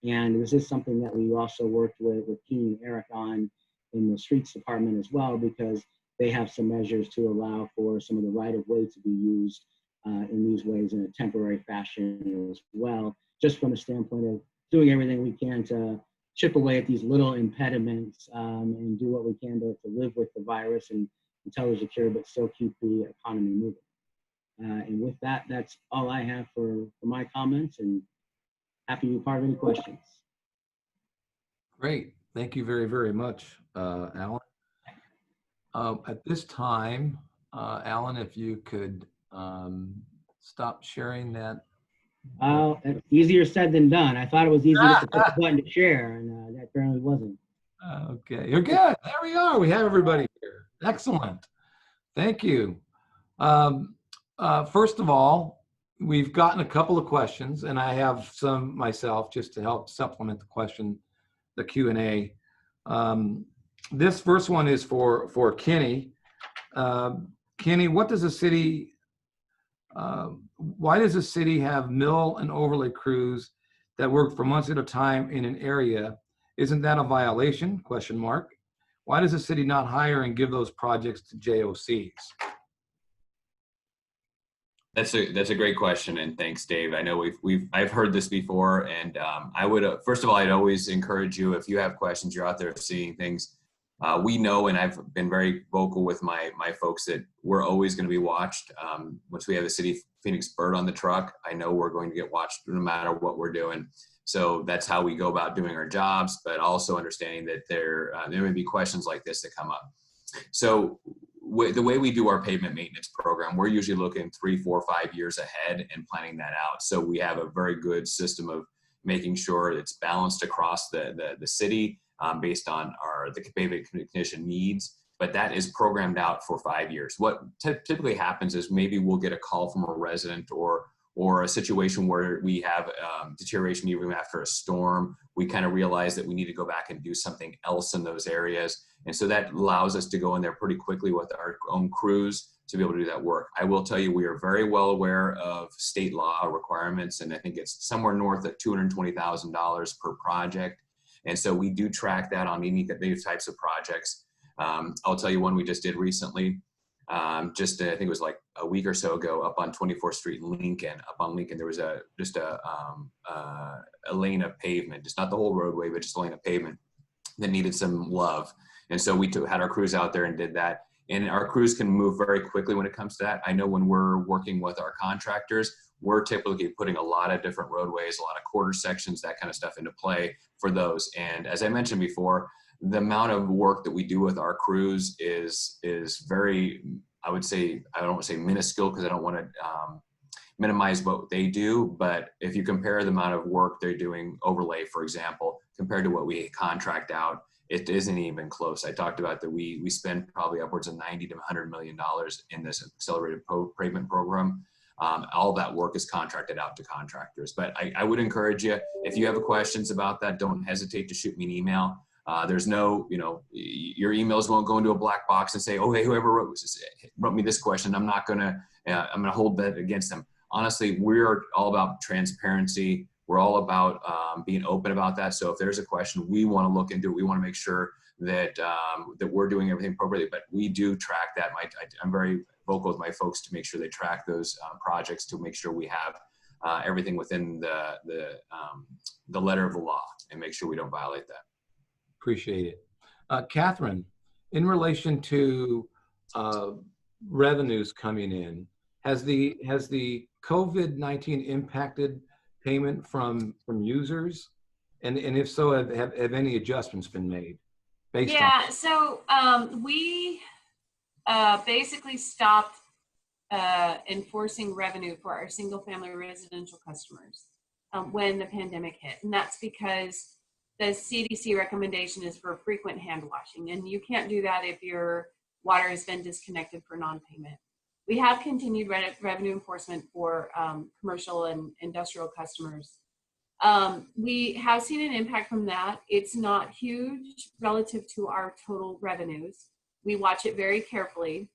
And this is something that we also worked with Keen and Eric on in the streets department as well, because they have some measures to allow for some of the right of way to be used in these ways in a temporary fashion as well, just from a standpoint of doing everything we can to chip away at these little impediments and do what we can to live with the virus and until there's a cure, but still keep the economy moving. And with that, that's all I have for my comments, and happy to be part of any questions. Great. Thank you very, very much, Alan. At this time, Alan, if you could stop sharing that. It's easier said than done. I thought it was easy just to push the button to share, and that apparently wasn't. Okay, you're good. There we are. We have everybody here. Excellent. Thank you. First of all, we've gotten a couple of questions, and I have some myself just to help supplement the Q&A. This first one is for Kenny. Kenny, why does the city have mill and overlay crews that work for months at a time in an area? Isn't that a violation? ? Why does the city not hire and give those projects to JOCs? That's a great question, and thanks, Dave. I know I've heard this before, and I would first of all, I'd always encourage you, if you have questions, you're out there seeing things. We know, and I've been very vocal with my folks, that we're always going to be watched. Once we have the City of Phoenix bird on the truck, I know we're going to get watched no matter what we're doing. So that's how we go about doing our jobs, but also understanding that there may be questions like this that come up. So the way we do our pavement maintenance program, we're usually looking 3, 4, 5 years ahead and planning that out. So we have a very good system of making sure it's balanced across the city based on the pavement condition needs, but that is programmed out for 5 years. What typically happens is maybe we'll get a call from a resident or a situation where we have deterioration even after a storm. We kind of realize that we need to go back and do something else in those areas. And so that allows us to go in there pretty quickly with our own crews to be able to do that work. I will tell you, we are very well aware of state law requirements, and I think it's somewhere north of $220,000 per project. And so we do track that on any types of projects. I'll tell you one we just did recently. I think it was like a week or so ago, up on 24th Street in Lincoln. Up on Lincoln, there was just a lane of pavement, just not the whole roadway, but just a lane of pavement that needed some love. And so we had our crews out there and did that. and our crews can move very quickly when it comes to that. I know when we're working with our contractors, we're typically putting a lot of different roadways, a lot of quarter sections, that kind of stuff into play for those. And as I mentioned before, the amount of work that we do with our crews is very, I would say, I don't want to say minuscule because I don't want to minimize what they do, but if you compare the amount of work they're doing overlay, for example, compared to what we contract out, it isn't even close. I talked about that we spend probably upwards of $90 to $100 million in this accelerated pavement program. All that work is contracted out to contractors. But I would encourage you, if you have questions about that, don't hesitate to shoot me an email. There's no, your emails won't go into a black box and say, oh, hey, whoever wrote me this question, I'm gonna hold that against them. Honestly, we're all about transparency. We're all about being open about that. So if there's a question, we want to look into it. We want to make sure that that we're doing everything appropriately. But we do track that. I'm very vocal with my folks to make sure they track those projects to make sure we have everything within the letter of the law and make sure we don't violate that. Appreciate it. Catherine, in relation to revenues coming in, has the COVID-19 impacted payment from users? And if so, have any adjustments been made based on? Yeah, so we basically stopped enforcing revenue for our single family residential customers when the pandemic hit. And that's because the CDC recommendation is for frequent hand washing. And you can't do that if your water has been disconnected for non-payment. We have continued revenue enforcement for commercial and industrial customers. We have seen an impact from that. It's not huge relative to our total revenues. We watch it very carefully.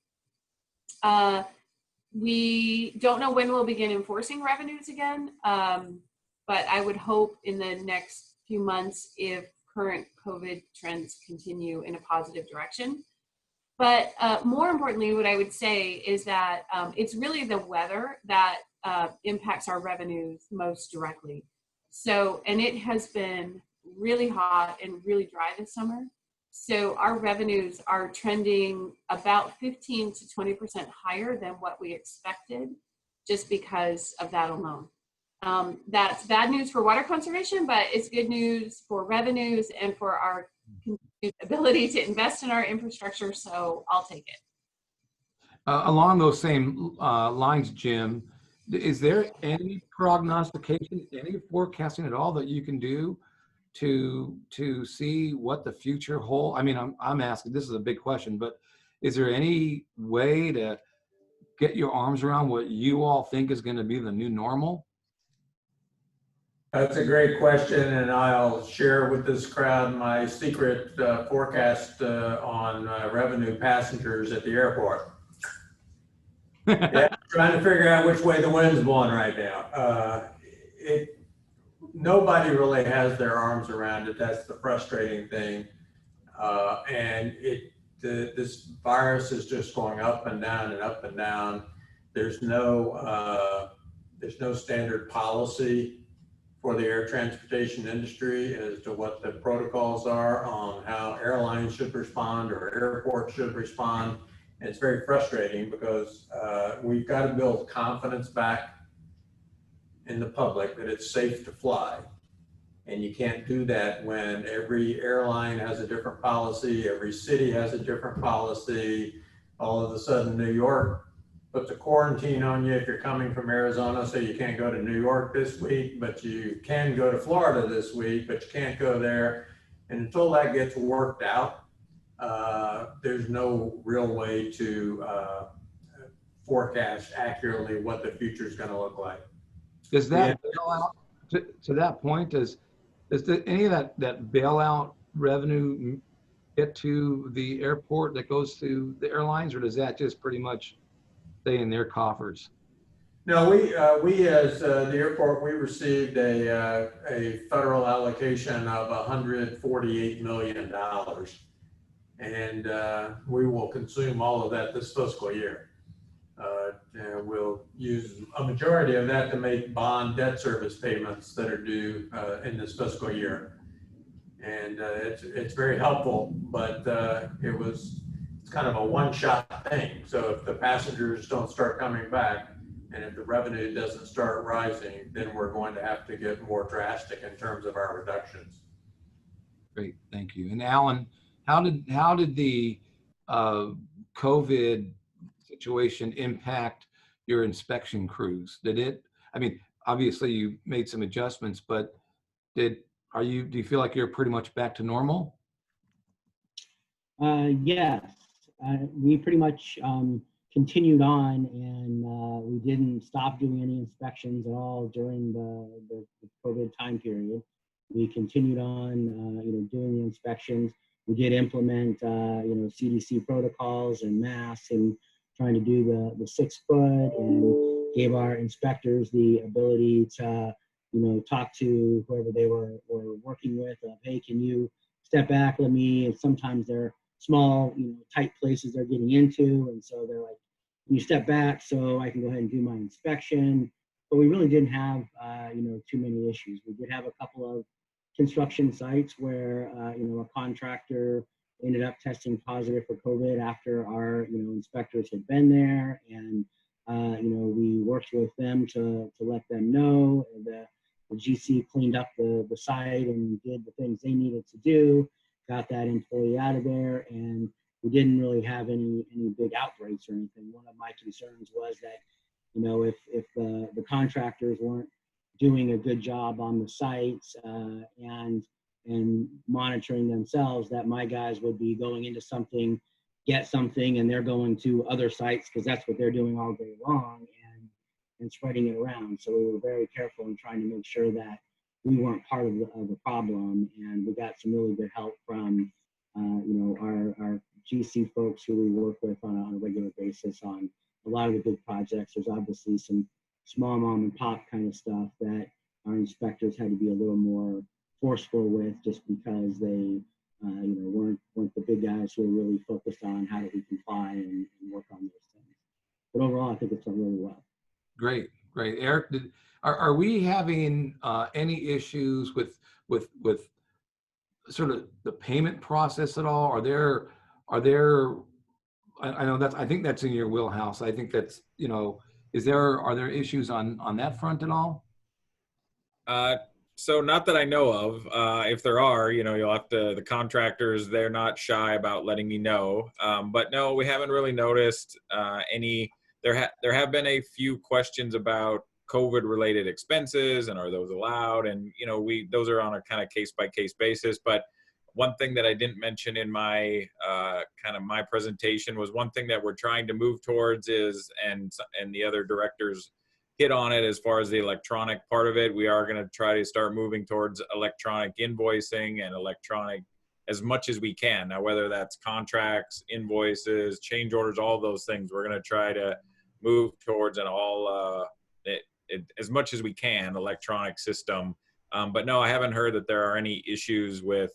We don't know when we'll begin enforcing revenues again, but I would hope in the next few months if current COVID trends continue in a positive direction. But more importantly, what I would say is that it's really the weather that impacts our revenues most directly. So, and it has been really hot and really dry this summer. So our revenues are trending about 15 to 20% higher than what we expected just because of that alone. That's bad news for water conservation, but it's good news for revenues and for our ability to invest in our infrastructure, so I'll take it. Along those same lines, Jim, is there any prognostication, any forecasting at all that you can do to see what the future holds? I mean, I'm asking, this is a big question, but is there any way to get your arms around what you all think is going to be the new normal? That's a great question, and I'll share with this crowd my secret forecast on revenue passengers at the airport. Yeah, trying to figure out which way the wind's blowing right now. Nobody really has their arms around it. That's the frustrating thing, and this virus is just going up and down and up and down. There's no standard policy for the air transportation industry as to what the protocols are on how airlines should respond or airports should respond. And it's very frustrating because we've got to build confidence back in the public that it's safe to fly. And you can't do that when every airline has a different policy, every city has a different policy. All of a sudden, New York puts a quarantine on you if you're coming from Arizona, so you can't go to New York this week, but you can go to Florida this week, but you can't go there. And until that gets worked out, there's no real way to forecast accurately what the future is going to look like. Does that bailout, to that point, does any of that bailout revenue get to the airport that goes to the airlines, or does that just pretty much stay in their coffers? No, we as the airport, we received a federal allocation of $148 million, and we will consume all of that this fiscal year. And we'll use a majority of that to make bond debt service payments that are due in this fiscal year. And it's very helpful, but it's kind of a one-shot thing. So if the passengers don't start coming back, and if the revenue doesn't start rising, then we're going to have to get more drastic in terms of our reductions. Great, thank you. And Alan, how did the COVID situation impact your inspection crews? Did it? I mean, obviously you made some adjustments, but do you feel like you're pretty much back to normal? Yes, we pretty much continued on, and we didn't stop doing any inspections at all during the COVID time period. We continued on, doing the inspections. We did implement, CDC protocols and masks, and trying to do the 6 foot, and gave our inspectors the ability to, talk to whoever they were working with. Hey, can you step back? And sometimes they're small, tight places they're getting into, and so they're like, "Can you step back so I can go ahead and do my inspection?" But we really didn't have, too many issues. We did have a couple of construction sites where, a contractor ended up testing positive for COVID after our, inspectors had been there, and we worked with them to let them know that the GC cleaned up the site and did the things they needed to do, got that employee out of there, and we didn't really have any big outbreaks or anything. One of my concerns was that, if the contractors weren't doing a good job on the sites and monitoring themselves, that my guys would be going into something, get something, and they're going to other sites because that's what they're doing all day long, and spreading it around. So we were very careful in trying to make sure that we weren't part of the problem, and we got some really good help from our GC folks who we work with on a regular basis on a lot of the big projects. There's obviously some small mom and pop kind of stuff that our inspectors had to be a little more forceful with, just because they weren't the big guys who were really focused on how do we comply and work on those things. But overall, I think it's done really well. Great. Eric, are we having any issues with sort of the payment process at all? Are there? I know I think that's in your wheelhouse. I think that's, are there issues on that front at all? So not that I know of. If there are, you'll have to, the contractors, they're not shy about letting me know. But no, we haven't really noticed any. There have been a few questions about COVID related expenses and are those allowed? And, those are on a kind of case by case basis. But one thing that I didn't mention in my my presentation was one thing that we're trying to move towards is, and the other directors hit on it as far as the electronic part of it. We are going to try to start moving towards electronic invoicing and electronic as much as we can. Now, whether that's contracts, invoices, change orders, all those things, we're going to try to move towards an all, as much as we can, electronic system. But no, I haven't heard that there are any issues with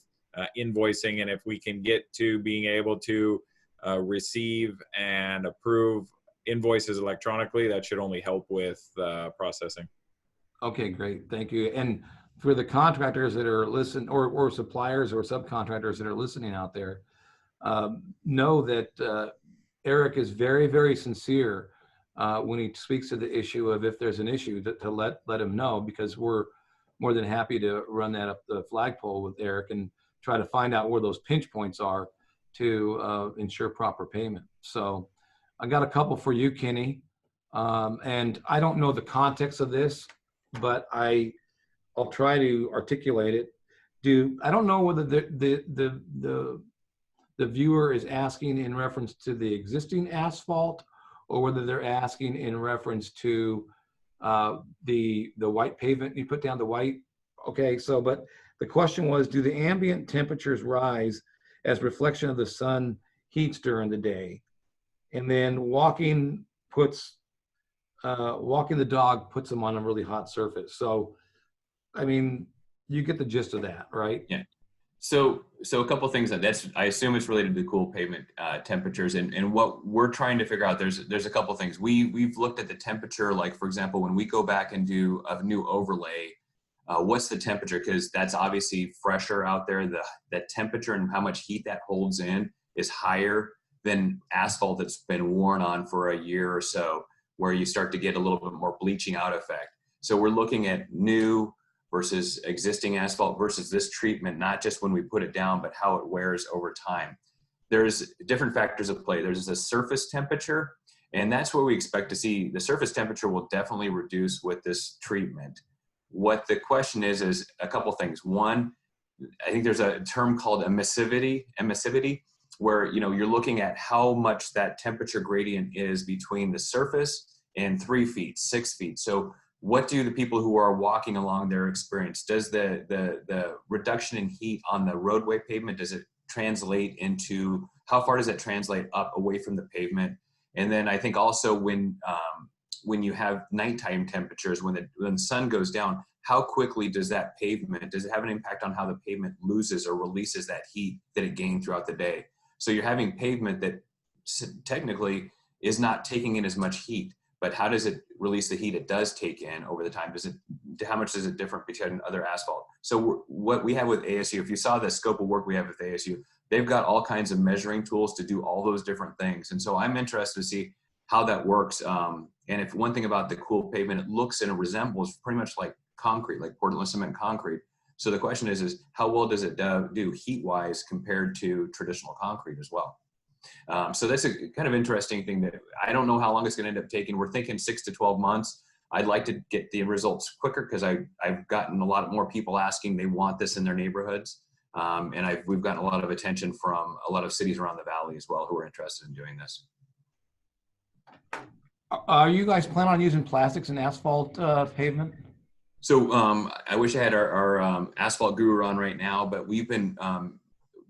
invoicing. And if we can get to being able to receive and approve invoices electronically, that should only help with processing. Okay, great. Thank you. And for the contractors that are listening, or suppliers or subcontractors that are listening out there, know that Eric is very, very sincere when he speaks to the issue of if there's an issue to let him know, because we're more than happy to run that up the flagpole with Eric and try to find out where those pinch points are to ensure proper payment. So I got a couple for you, Kenny. And I don't know the context of this, but I'll try to articulate it. I don't know whether the viewer is asking in reference to the existing asphalt, or whether they're asking in reference to the white pavement you put down, the white. Okay, so but the question was, do the ambient temperatures rise as reflection of the sun heats during the day? And then walking the dog puts them on a really hot surface. So, I mean, you get the gist of that, right? Yeah. So a couple of things I assume it's related to cool pavement temperatures, and what we're trying to figure out. There's a couple of things. We've looked at the temperature, like for example, when we go back and do a new overlay, what's the temperature? Because that's obviously fresher out there. The temperature and how much heat that holds in is higher than asphalt that's been worn on for a year or so, where you start to get a little bit more bleaching out effect. So we're looking at new versus existing asphalt versus this treatment, not just when we put it down, but how it wears over time. There's different factors at play. There's the surface temperature, and that's where we expect to see the surface temperature will definitely reduce with this treatment. What the question is a couple things. One, I think there's a term called emissivity, where you're looking at how much that temperature gradient is between the surface and 3 feet, 6 feet. So what do the people who are walking along there experience? Does the reduction in heat on the roadway pavement, does it translate into, how far does it translate up away from the pavement? And then I think also when you have nighttime temperatures, when the sun goes down, how quickly does that pavement, does it have an impact on how the pavement loses or releases that heat that it gained throughout the day? So you're having pavement that technically is not taking in as much heat, but how does it release the heat it does take in over the time? How much is it different between other asphalt? So what we have with ASU, if you saw the scope of work we have with ASU, they've got all kinds of measuring tools to do all those different things. And so I'm interested to see how that works. And if one thing about the cool pavement, it looks and it resembles pretty much like concrete, like Portland cement concrete. So the question is how well does it do heat-wise compared to traditional concrete as well? So that's a kind of interesting thing that I don't know how long it's going to end up taking. We're thinking 6 to 12 months. I'd like to get the results quicker because I've gotten a lot more people asking they want this in their neighborhoods. And we've gotten a lot of attention from a lot of cities around the valley as well who are interested in doing this. Are you guys planning on using plastics and asphalt pavement? So I wish I had our asphalt guru on right now, but we've been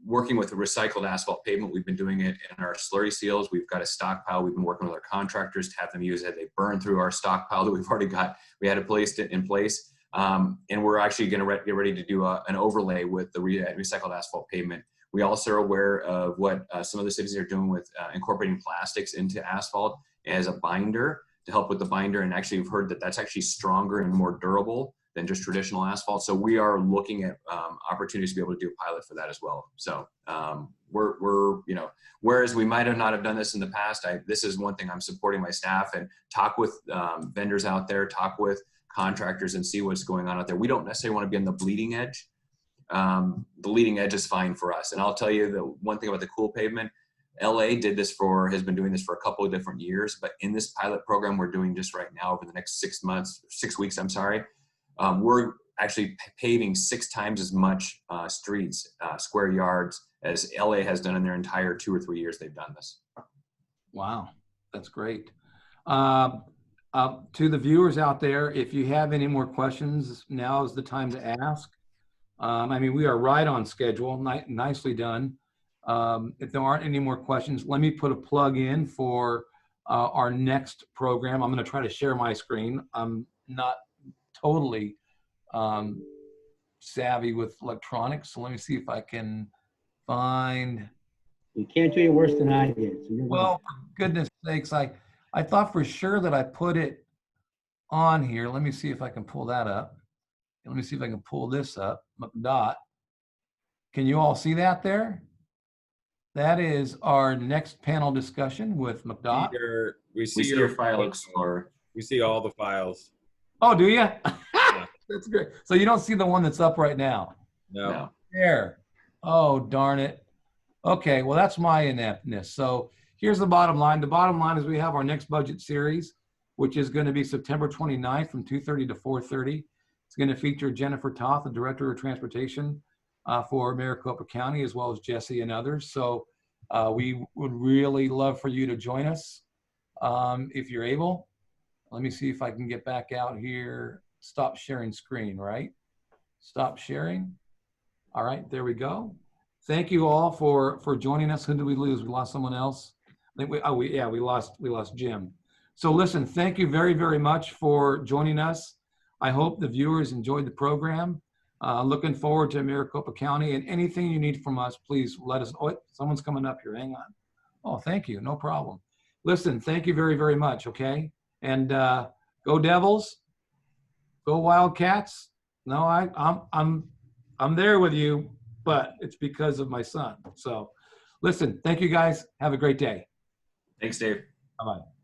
working with recycled asphalt pavement. We've been doing it in our slurry seals. We've got a stockpile. We've been working with our contractors to have them use it. They burn through our stockpile that we've already got. We had it placed in place. And we're actually going to get ready to do an overlay with the recycled asphalt pavement. We also are aware of what some of the cities are doing with incorporating plastics into asphalt as a binder to help with the binder. And actually we've heard that that's actually stronger and more durable than just traditional asphalt. So we are looking at opportunities to be able to do a pilot for that as well. So we're whereas we might have not have done this in the past, this is one thing I'm supporting my staff and talk with vendors out there, talk with contractors and see what's going on out there. We don't necessarily want to be on the bleeding edge. The leading edge is fine for us. And I'll tell you the one thing about the cool pavement, LA has been doing this for a couple of different years, but in this pilot program we're doing just right now over the next 6 weeks, we're actually paving 6 times as much streets, square yards as LA has done in their entire 2 or 3 years they've done this. Wow, that's great. To the viewers out there, if you have any more questions, now is the time to ask. I mean, we are right on schedule, nicely done. If there aren't any more questions, let me put a plug in for our next program. I'm going to try to share my screen. I'm not totally savvy with electronics, so let me see if I can find. You can't do it worse than I did. So Well, for goodness sakes, I thought for sure that I put it on here. Let me see if I can pull that up. Let me see if I can pull this up. McDot. Can you all see that there? That is our next panel discussion with McDot. We We see see your file explorer. We see all the files. Oh, do you? That's great. So you don't see the one that's up right now? No. There. Oh, darn it. Okay, well, that's my ineptness. So here's the bottom line. The bottom line is we have our next budget series, which is going to be September 29th from 2:30 to 4:30. It's going to feature Jennifer Toth, the Director of Transportation for Maricopa County, as well as Jesse and others. So we would really love for you to join us if you're able. Let me see if I can get back out here. Stop sharing screen, right? Stop sharing. All right, there we go. Thank you all for joining us. Who did we lose? We lost someone else. I think we lost Jim. So listen, thank you very, very much for joining us. I hope the viewers enjoyed the program. Looking forward to Maricopa County, and anything you need from us, please let us. Oh, someone's coming up here. Hang on. Oh, thank you. No problem. Listen, thank you very, very much. Okay, and go Devils. Go Wildcats. No, I'm there with you, but it's because of my son. So Listen, thank you guys. Have a great day. Thanks, Dave. Bye-bye.